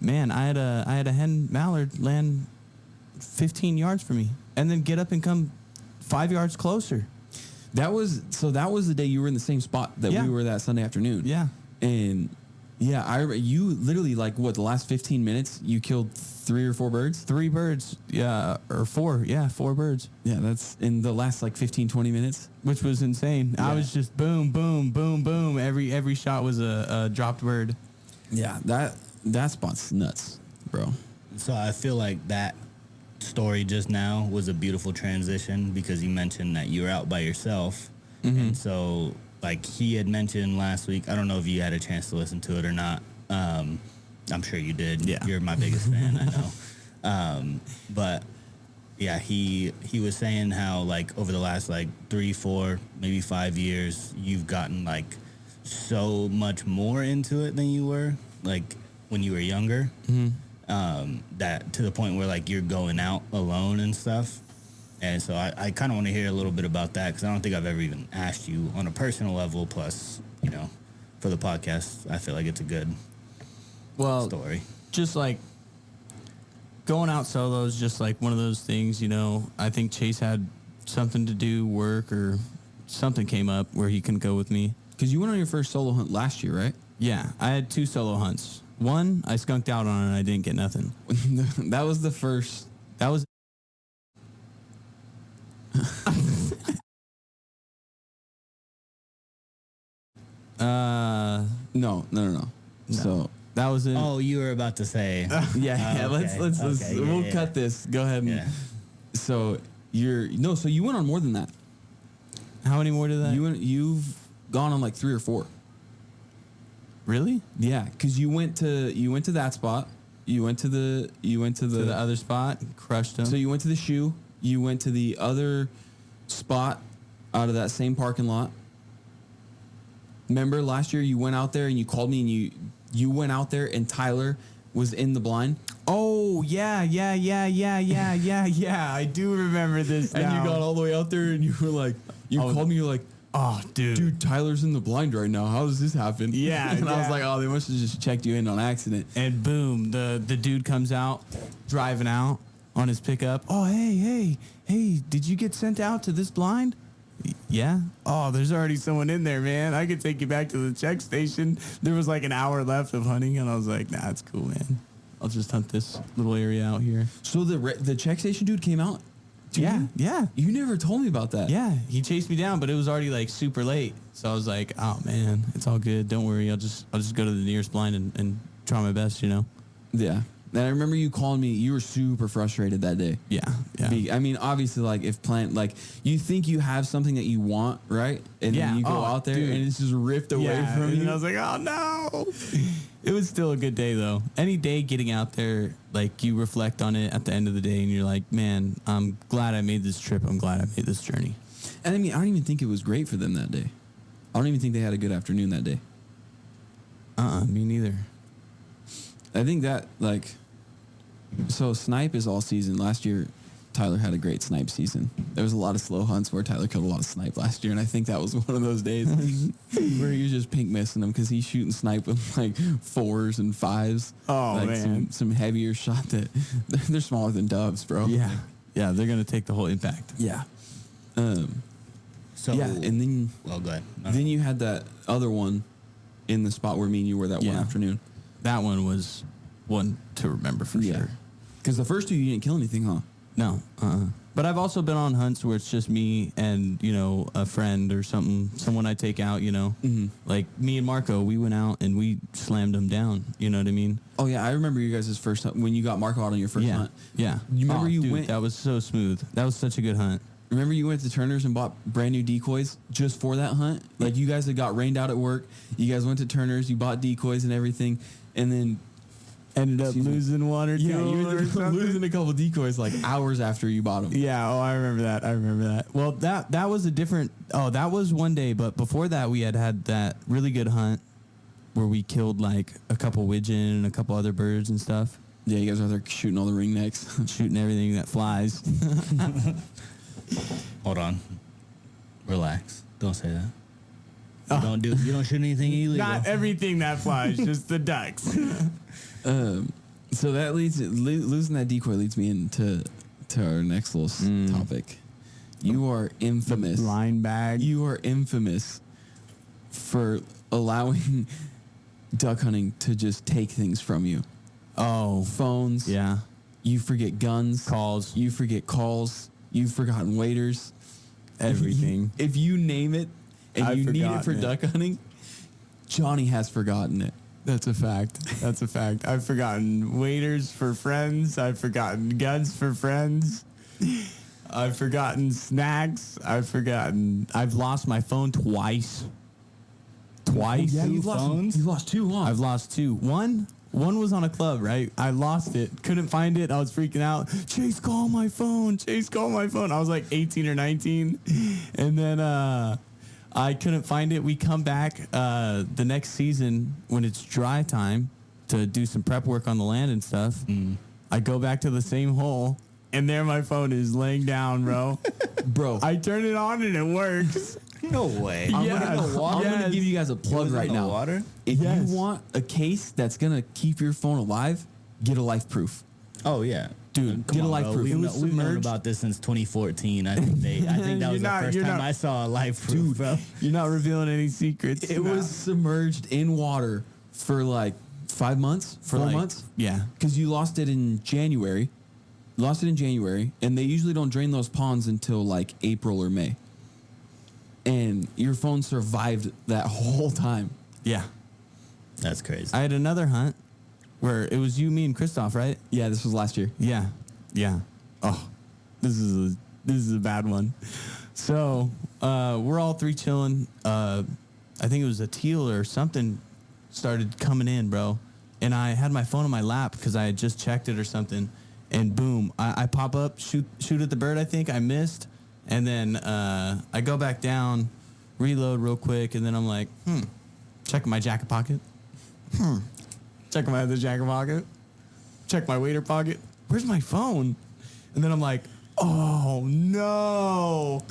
Man, I had a hen mallard land 15 yards from me, and then get up and come 5 yards closer. That was the day you were in the same spot that we were that Sunday afternoon. Yeah. And yeah, you literally, like, what, the last 15 minutes you killed 3 or 4 birds? 3 birds. Yeah, or 4. Yeah, 4 birds. Yeah, that's in the last like 15, 20 minutes, which was insane. Yeah. I was just boom, boom, boom, boom. Every shot was a dropped bird. Yeah, that spot's nuts, bro. So I feel like that story just now was a beautiful transition, because you mentioned that you were out by yourself. And so, like, he had mentioned last week, I don't know if you had a chance to listen to it or not. I'm sure you did. Yeah. You're my biggest fan, I know. But yeah, he was saying how, like, over the last like 3, 4, maybe 5 years, you've gotten like so much more into it than you were like when you were younger. That to the point where, like, you're going out alone and stuff. And so I kind of want to hear a little bit about that, because I don't think I've ever even asked you on a personal level. Plus, you know, for the podcast, I feel like it's a good story. Just like going out solo is just like one of those things, you know. I think Chase had something to do, work or something came up where he couldn't go with me. Because you went on your first solo hunt last year, right? Yeah, I had 2 solo hunts. One, I skunked out on and I didn't get nothing. That was the first. That was... No. So that was it. Oh, you were about to say. Let's we'll cut this. Go ahead. So so you went on more than that. How many more did that? You've gone on like 3 or 4. Really? Yeah, because you went to that spot. You went to the other spot, crushed them. So you went to the shoe. You went to the other spot out of that same parking lot. Remember last year you went out there and you called me and you went out there and Tyler was in the blind. Oh yeah. I do remember this. And you got all the way out there and you were like, called me. You're like, oh, dude, Tyler's in the blind right now. How does this happen? Yeah. And I was like, oh, they must have just checked you in on accident. And boom, the dude comes out, driving out on his pickup. Oh, hey, did you get sent out to this blind? Yeah. Oh, there's already someone in there, man. I could take you back to the check station. There was like an hour left of hunting, and I was like, nah, it's cool, man. I'll just hunt this little area out here. So the check station dude came out? Yeah. You never told me about that. Yeah, he chased me down, but it was already like super late. So I was like, oh man, it's all good. Don't worry. I'll just go to the nearest blind and try my best, you know? Yeah. And I remember you calling me. You were super frustrated that day. Yeah. I mean, obviously, like if you think you have something that you want, right? And then you go out there and it's just ripped away from you. And I was like, oh no. It was still a good day though. Any day getting out there, like you reflect on it at the end of the day and you're like, man, I'm glad I made this trip. I'm glad I made this journey. And I mean, I don't even think it was great for them that day. I don't even think they had a good afternoon that day. Me neither. I think that, so snipe is all season. Last year, Tyler had a great snipe season. There was a lot of slow hunts where Tyler killed a lot of snipe last year, and I think that was one of those days where he was just pink missing them because he's shooting snipe with 4s and 5s. Oh, man. Some heavier shot that they're smaller than doves, bro. Yeah. Yeah, they're going to take the whole impact. Yeah. So yeah, and then... Well, go ahead. Then you had that other one in the spot where me and you were that one afternoon. That one was one to remember for sure. Because the first two, you didn't kill anything, huh? No. But I've also been on hunts where it's just me and, a friend or someone I take out, Mm-hmm. Like me and Marco, we went out and we slammed them down. You know what I mean? Oh, yeah. I remember you guys' first hunt, when you got Marco out on your first hunt. Yeah. You remember dude, went... That was so smooth. That was such a good hunt. Remember you went to Turner's and bought brand new decoys just for that hunt? Like, you guys had got rained out at work. You guys went to Turner's. You bought decoys and everything. And then... Ended up losing one or two. Yeah, you ended up losing a couple decoys hours after you bought them. Yeah, I remember that. Well, that was a different... Oh, that was one day. But before that, we had that really good hunt where we killed, a couple widgeon and a couple other birds and stuff. Yeah, you guys are there shooting all the ringnecks. Shooting everything that flies. Hold on. Relax. Don't say that. You don't shoot anything illegal. Not everything that flies, just the ducks. So that losing that decoy leads me into our next little topic. You are infamous. The blind bag. You are infamous for allowing duck hunting to just take things from you. Oh. Phones. Yeah. You forget guns. Calls. You forget calls. You've forgotten waiters. Everything. If you name it and you need it for duck hunting, Johnny has forgotten it. That's a fact. I've forgotten waiters for friends. I've forgotten guns for friends. I've forgotten snacks. I've lost my phone twice. Yeah, You've lost two, huh? I've lost two. One was on a club, right? I lost it. Couldn't find it. I was freaking out. Chase, call my phone. I was like 18 or 19. And then I couldn't find it. We come back the next season when it's dry time to do some prep work on the land and stuff. I go back to the same hole, and there my phone is laying down, bro. Bro. I turn it on, and it works. No way. I'm Yes. going to give you guys a plug right now. Water? If Yes. you want a case that's going to keep your phone alive, get a life proof. Oh, yeah. Dude, Come get a on, life bro. proof. We've, It known, was we've known submerged. about this since 2014. I think that was the first time I saw a life proof, bro. You're not revealing any secrets. It was submerged in water for 5 months, 4 months. Yeah. Because you lost it in January. And they usually don't drain those ponds until April or May. And your phone survived that whole time. Yeah. That's crazy. I had another hunt where it was you, me, and Christoph, right? Yeah, this was last year. Yeah. Oh, this is a bad one. So we're all three chilling. I think it was a teal or something started coming in, bro. And I had my phone on my lap because I had just checked it or something. And boom, I pop up, shoot at the bird. I think I missed. And then I go back down, reload real quick, and then I'm like, checking my jacket pocket. Checking my other jacket pocket. Check my waiter pocket. Where's my phone? And then I'm like, oh no,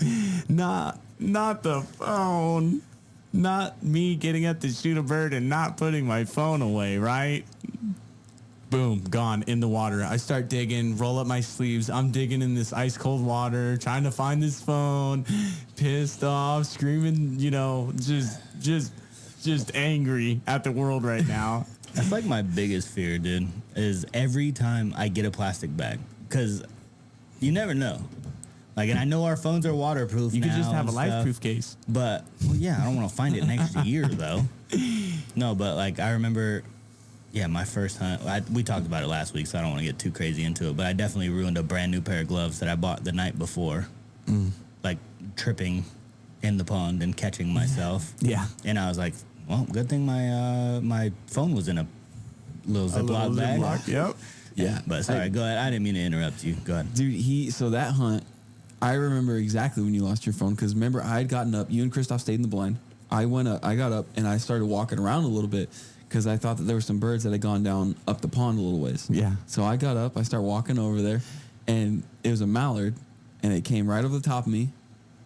not the phone. Not me getting up to shoot a bird and not putting my phone away, right? Boom, gone in the water. I start digging, roll up my sleeves. I'm digging in this ice cold water, trying to find this phone, pissed off, screaming, just angry at the world right now. That's my biggest fear, dude, is every time I get a plastic bag. Because you never know. Like, and I know our phones are waterproof. You could now just have a and stuff, life-proof case. But well, yeah, I don't want to find it next year though. No, but like I remember, yeah, my first hunt. We talked about it last week, so I don't want to get too crazy into it. But I definitely ruined a brand new pair of gloves that I bought the night before, like tripping in the pond and catching myself. Yeah. And I was like, well, good thing my phone was in a little Ziploc bag. Yep. Yeah. But sorry, go ahead. I didn't mean to interrupt you. Go ahead. Dude, so that hunt, I remember exactly when you lost your phone because remember I had gotten up. You and Christoph stayed in the blind. I got up and I started walking around a little bit because I thought that there were some birds that had gone down up the pond a little ways. Yeah. So I got up, I started walking over there, and it was a mallard, and it came right over the top of me.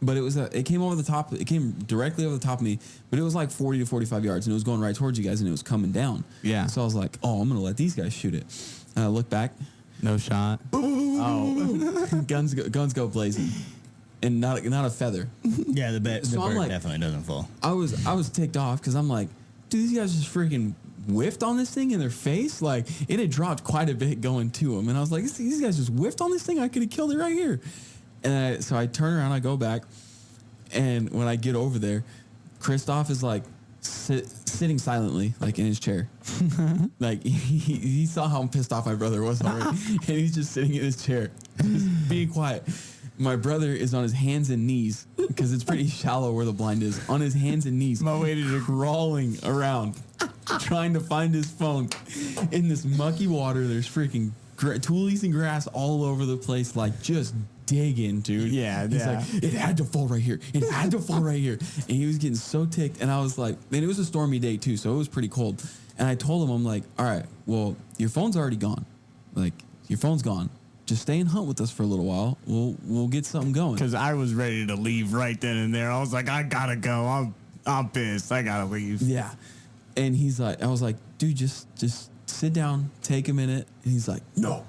But it came over the top. It came directly over the top of me, but it was like 40 to 45 yards, and it was going right towards you guys, and it was coming down. Yeah. So I was like, oh, I'm gonna let these guys shoot it. And I look back. No shot. Oh, guns go blazing, and not a feather. Yeah, the So I'm bird like- definitely doesn't fall. I was ticked off because I'm like, dude, these guys just freaking whiffed on this thing in their face. Like it had dropped quite a bit going to them, and I was like, these guys just whiffed on this thing. I could have killed it right here. And so I turn around, I go back, and when I get over there, Christoph is like sitting silently, like in his chair. Like he saw how pissed off my brother was already, and he's just sitting in his chair, just being quiet. My brother is on his hands and knees because it's pretty shallow where the blind is. On his hands and knees, crawling around, trying to find his phone in this mucky water. There's freaking tulies and grass all over the place, like just digging, dude. Yeah, He's yeah. like, it had to fall right here. It had to fall right here. And he was getting so ticked. And I was like, and it was a stormy day too, so it was pretty cold. And I told him, I'm like, all right, well, your phone's already gone. Like, your phone's gone. Just stay and hunt with us for a little while. We'll get something going. Because I was ready to leave right then and there. I was like, I gotta go. I'm pissed. I gotta leave. Yeah. And he's like, I was like, dude, just sit down, take a minute. And he's like, no,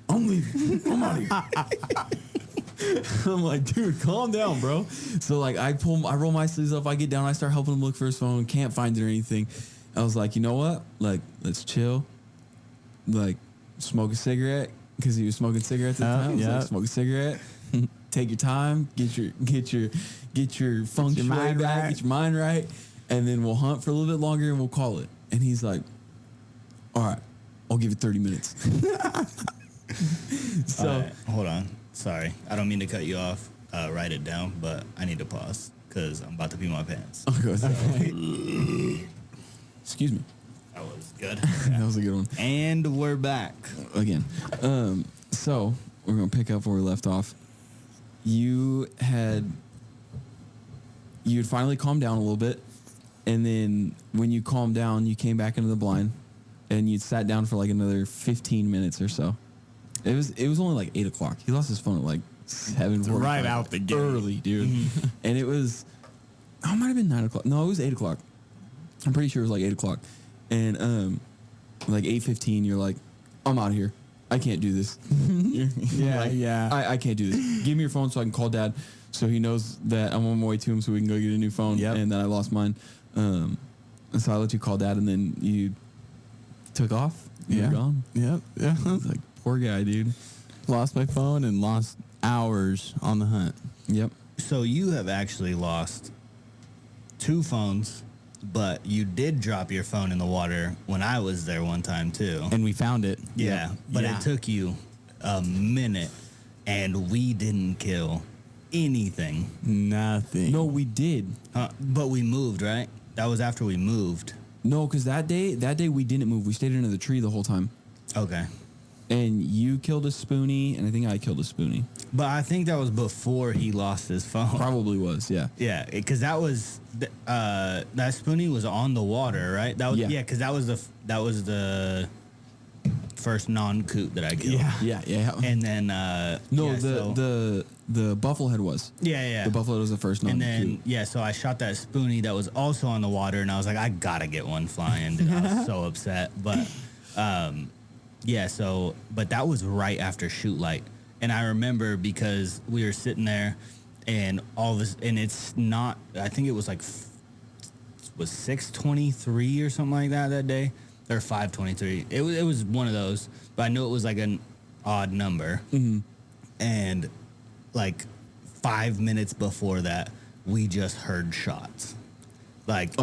I'm leaving. I'm out of here. I'm like, dude, calm down, bro. So like I roll my sleeves up, I get down, I start helping him look for his phone, can't find it or anything. I was like, you know what? Like, let's chill. Like, smoke a cigarette. Because he was smoking cigarettes at the time. I was like, smoke a cigarette. Take your time. Get your feng shui mind back. right. Get your mind right. And then we'll hunt for a little bit longer and we'll call it. And he's like, all right, I'll give it 30 minutes. So All right, hold on. Sorry, I don't mean to cut you off. Write it down, but I need to pause because I'm about to pee my pants. okay. Excuse me. That was good. That was a good one. And we're back. Again. So we're going to pick up where we left off. You had finally calmed down a little bit. And then when you calmed down, you came back into the blind and you sat down for like another 15 minutes or so. It was only like 8 o'clock. He lost his phone at like 7:45. Right out the gate. Early, dude. And it was, it might have been 9 o'clock. No, it was 8 o'clock. I'm pretty sure it was like 8 o'clock. And like 8:15, you're like, I'm out of here. I can't do this. Yeah, Like, yeah. I can't do this. Give me your phone so I can call Dad, so he knows that I'm on my way to him, so we can go get a new phone. Yep. And that I lost mine. And so I let you call Dad, and then you took off. You were gone. Yep. Yeah. I was like, poor guy, dude. Lost my phone and lost hours on the hunt. Yep. So you have actually lost 2 phones, but you did drop your phone in the water when I was there one time too. And we found it. Yeah, but Yeah. it took you a minute, and we didn't kill anything. Nothing. No, we did. But we moved, right? That was after we moved. No, because that day we didn't move. We stayed under the tree the whole time. Okay. And you killed a spoonie, and I think I killed a spoonie. But I think that was before he lost his phone. Probably was, yeah. Yeah, because that was that spoonie was on the water, right? That was Yeah. because that was the first non-coot that I killed. Yeah. And then No, yeah, the bufflehead was. yeah. The bufflehead was the first And non-coot. then so I shot that spoonie that was also on the water, and I was like, I gotta get one flying. Dude. I was so upset, but but that was right after shoot light, and I remember because we were sitting there, and all this, and it's not. I think it was like was 6:23 or something like that day, or 5:23. It was one of those, but I knew it was like an odd number, and like 5 minutes before that, we just heard shots. Like,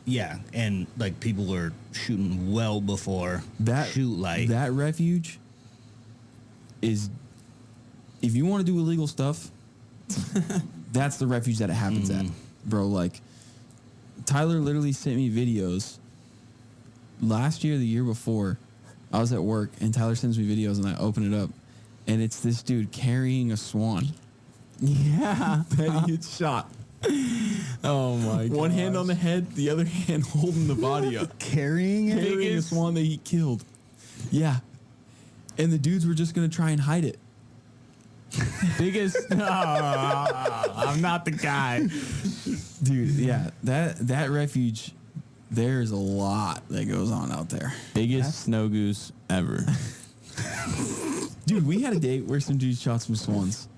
yeah, and like people were shooting well before that shoot light. That refuge is, if you want to do illegal stuff, that's the refuge that it happens at, bro. Like, Tyler literally sent me videos last year, the year before. I was at work, and Tyler sends me videos, and I open it up, and it's this dude carrying a swan. Yeah. That he gets shot. Oh my god. One hand on the head, the other hand holding the body up. Carrying Carrying a swan that he killed. Yeah. And the dudes were just going to try and hide it. Biggest. I'm not the guy. Dude, yeah. That refuge, there's a lot that goes on out there. Biggest snow goose ever. Dude, we had a date where some dudes shot some swans.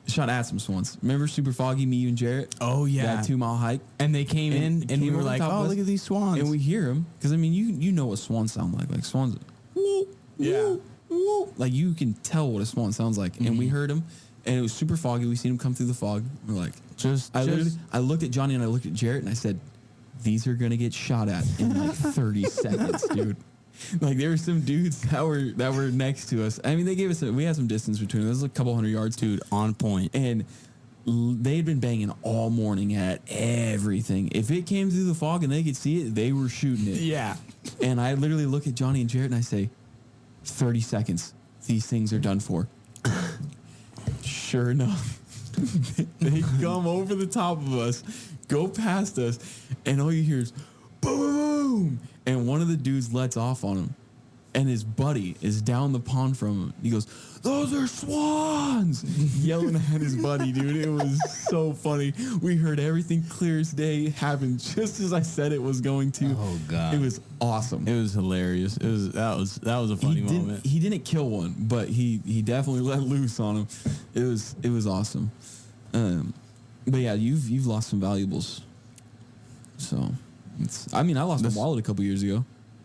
Shot at some swans. Remember Super Foggy, me, you, and Jarrett? Oh, yeah. That 2-mile hike? And they came in, and we were like, oh, look at these swans. And we hear them. Because, I mean, you know what swans sound like. Like, swans, whoop, Yeah. whoop. Like, you can tell what a swan sounds like. And we heard them, and it was super foggy. We seen them come through the fog. We're like, I looked at Johnny, and I looked at Jarrett, and I said, these are going to get shot at in, like, 30 seconds, dude. Like, there were some dudes that were next to us. I mean, they gave us we had some distance between us. It was a couple hundred yards, dude, on point. And they had been banging all morning at everything. If it came through the fog and they could see it, they were shooting it. Yeah. And I literally look at Johnny and Jarrett and I say, 30 seconds. These things are done for. Sure enough, they come over the top of us, go past us, and all you hear is boom. And one of the dudes lets off on him. And his buddy is down the pond from him. He goes, those are swans! Yelling at his buddy, dude. It was so funny. We heard everything clear as day happen just as I said it was going to. Oh, God. It was awesome. It was hilarious. That was a funny moment. He didn't kill one, but he definitely let loose on him. It was awesome. But yeah, you've lost some valuables. So, I lost my wallet a couple years ago.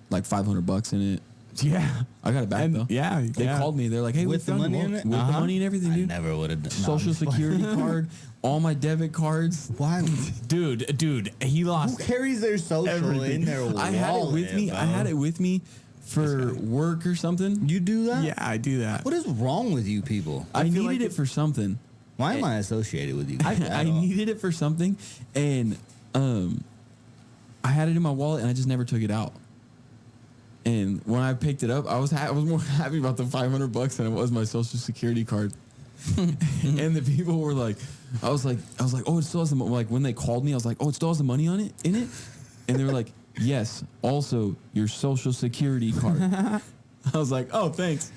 Like $500 in it. Yeah. I got it back, though. Yeah. They called me. They're like, hey, With the money in it? With the money and everything, dude. I never would have done Social Security card, all my debit cards. Why? Dude, he lost. Who carries their social Everything. in their wallet? I had it with me. Bro? I had it with me for work or something. You do that? Yeah, I do that. What is wrong with you people? I feel needed like it for something. Why am I associated with you? I needed it for something, and I had it in my wallet, and I just never took it out. And when I picked it up, I was more happy about the $500 than it was my Social Security card. And the people were like, I was like, oh, it still has the like when they called me, I was like, oh, it still has the money in it, and they were like, yes, also your Social Security card. I was like, oh, thanks.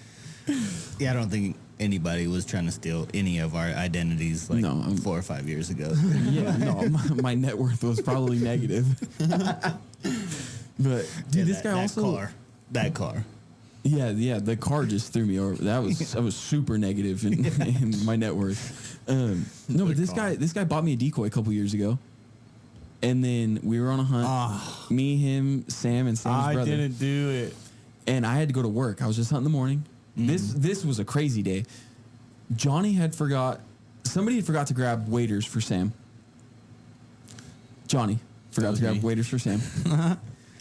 Yeah, I don't think anybody was trying to steal any of our identities 4 or 5 years ago. Yeah, no, my net worth was probably negative. But dude, this guy also that car. Yeah, the car just threw me over. That was super negative in my net worth. No, but this guy bought me a decoy a couple years ago, and then we were on a hunt. Me, him, Sam, and Sam's brother. I didn't do it, and I had to go to work. I was just hunting in the morning. This was a crazy day. Somebody had forgot to grab waders for Sam. Johnny forgot to grab waders for Sam.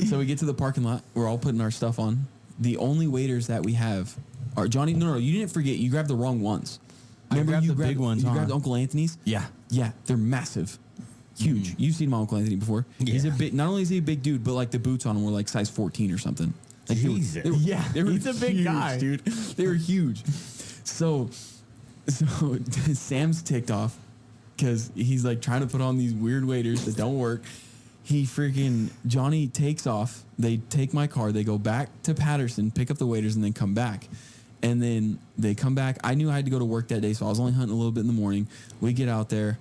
So we get to the parking lot. We're all putting our stuff on. The only waders that we have are Johnny. No, you didn't forget. You grabbed the wrong ones. Remember, you grabbed the big ones. You grabbed Uncle Anthony's. Yeah, they're massive, huge. You've seen my Uncle Anthony before. Yeah. He's a big. Not only is he a big dude, but like the boots on him were like size 14 or something. Like Jesus. they were he's a big huge, guy, dude. They were huge. So Sam's ticked off because he's like trying to put on these weird waders that don't work. Johnny takes off. They take my car. They go back to Patterson, pick up the waders, and then come back. And then they come back. I knew I had to go to work that day, so I was only hunting a little bit in the morning. We get out there.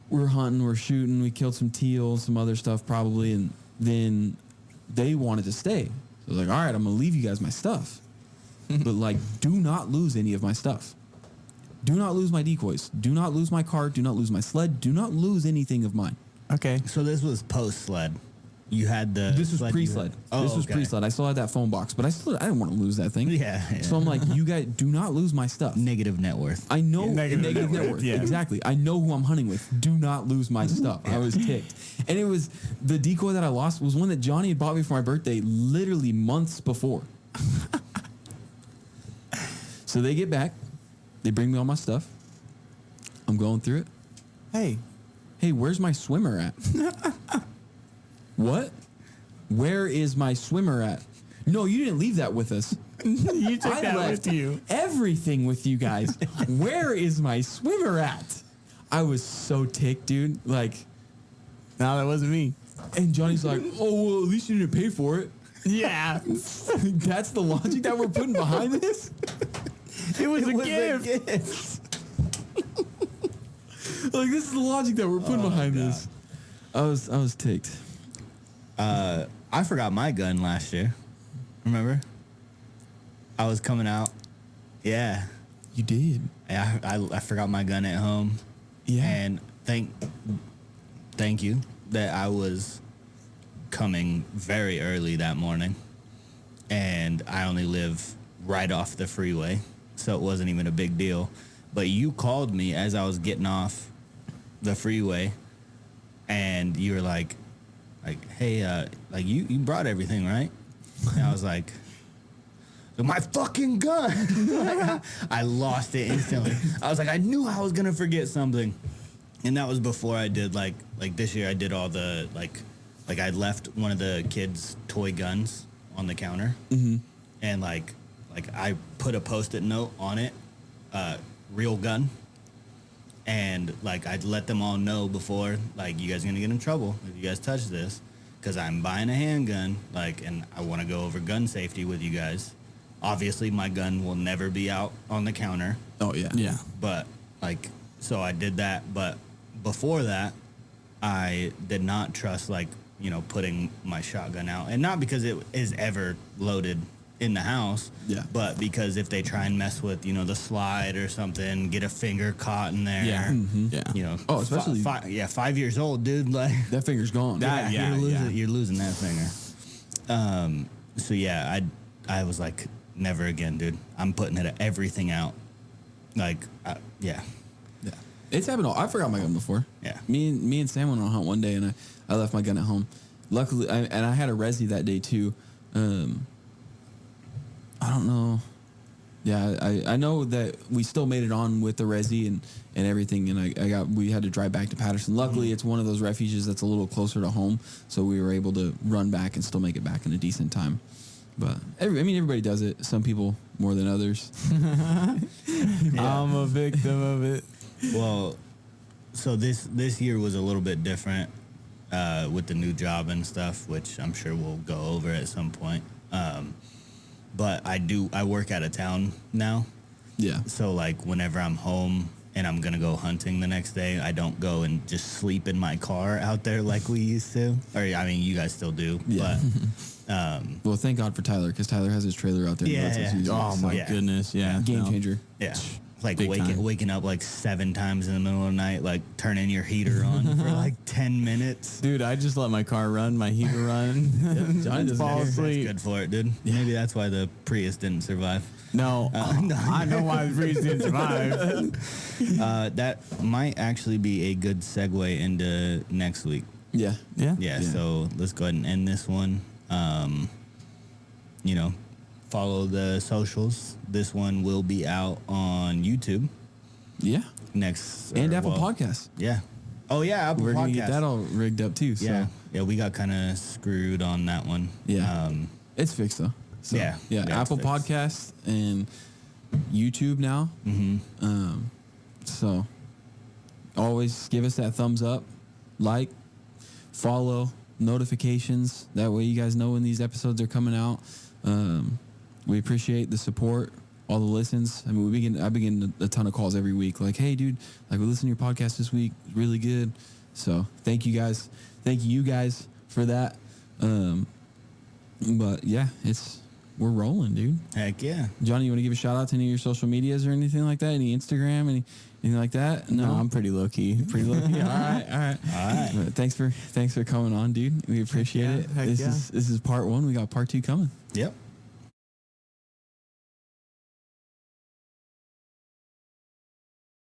We're hunting. We're shooting. We killed some teal, some other stuff probably. And then they wanted to stay. So I was like, all right, I'm going to leave you guys my stuff. But, like, do not lose any of my stuff. Do not lose my decoys. Do not lose my car. Do not lose my sled. Do not lose anything of mine. Okay. So this was post sled. You had the This was sled you pre-sled. had- Oh, This was okay. pre-sled. I still had that phone box, but I didn't want to lose that thing. Yeah. So I'm like, you guys do not lose my stuff. Negative net worth. I know Negative negative net net worth, worth. yeah. Exactly. I know who I'm hunting with. Do not lose my stuff. I was ticked. And it was the decoy that I lost was one that Johnny had bought me for my birthday literally months before. So they get back. They bring me all my stuff. I'm going through it. Hey, where's my swimmer at? What? Where is my swimmer at? No, you didn't leave that with us. You took I that left with you. everything with you guys. Where is my swimmer at? I was so ticked, dude. Like, No, that wasn't me. and Johnny's like, oh, well, at least you didn't pay for it. Yeah. That's the logic that we're putting behind this? It was a gift. Like, this is the logic that we're putting behind this. I was ticked. I forgot my gun last year. Remember? I was coming out. Yeah. You did. I forgot my gun at home. Yeah. And thank you that I was coming very early that morning. And I only live right off the freeway, so it wasn't even a big deal. But you called me as I was getting off the freeway, and you were like, hey, like you brought everything, right? And I was like, my fucking gun. I lost it instantly. I was like, I knew I was gonna forget something. And that was before I did like this year I did all the like I left one of the kids' toy guns on the counter. Mm-hmm. And like I put a post-it note on it, real gun. And like I'd let them all know before, like, you guys are gonna get in trouble if you guys touch this, because I'm buying a handgun, like, and I want to go over gun safety with you guys. Obviously, my gun will never be out on the counter. Oh, yeah. Yeah. But like, so I did that. But before that, I did not trust, like, you know, putting my shotgun out, and not because it is ever loaded in the house, Yeah. but because if they try and mess with, you know, the slide or something, get a finger caught in there, Yeah. Yeah. you know, Oh, especially- 5 years old, dude, like That finger's gone. That- yeah, you're losing that finger. So yeah, I was like, never again, dude. I'm putting everything out. Like, yeah. Yeah. It's happened. I forgot my gun before. Yeah. Me and Sam went on a hunt one day, and I left my gun at home. Luckily, I had a resi that day too. I don't know. Yeah, I know that we still made it on with the resi and everything, and we had to drive back to Patterson. Luckily, it's one of those refuges that's a little closer to home, so we were able to run back and still make it back in a decent time. But everybody does it. Some people more than others. I'm a victim of it. Well, so this year was a little bit different with the new job and stuff, which I'm sure we'll go over at some point. But I work out of town now. Yeah. So like whenever I'm home and I'm gonna go hunting the next day, I don't go and just sleep in my car out there like we used to. Or I mean, you guys still do. Yeah. But Well, thank God for Tyler, because Tyler has his trailer out there. Yeah, Lets us yeah. use it. Oh my Yeah. goodness. Yeah. Game No. changer. yeah, like Big time. waking up like 7 times in the middle of the night, like turning your heater on for like 10 minutes. Dude, I just let my car run, my heater run, Johnny doesn't fall care. That's asleep. good for it, dude. Maybe that's why the Prius didn't survive. No, I know why the breeze didn't survive. That might actually be a good segue into next week. Yeah. Yeah. Yeah, Yeah. so let's go ahead and end this one. You know, follow the socials. This one will be out on YouTube Yeah. next. And or, Apple well, Podcasts. Yeah. Oh, yeah, Apple We're Podcasts. going to get that all rigged up too. So. Yeah. Yeah, we got kind of screwed on that one. Yeah. It's fixed though. So, Yeah. Yeah. Yeah, it's Apple fixed. Podcasts and YouTube now. Mm-hmm. So always give us that thumbs up, like, follow, notifications. That way you guys know when these episodes are coming out. We appreciate the support, all the listens. I mean, I begin a ton of calls every week. Like, hey, dude, like we listened to your podcast this week. It's really good. So thank you guys. Thank you guys for that. But yeah, it's we're rolling, dude. Heck yeah. Johnny, you want to give a shout out to any of your social medias or anything like that? Any Instagram, anything like that? No, I'm pretty low key. Pretty low key. All right. Thanks for coming on, dude. We appreciate it. Heck This is part 1. We got part 2 coming. Yep.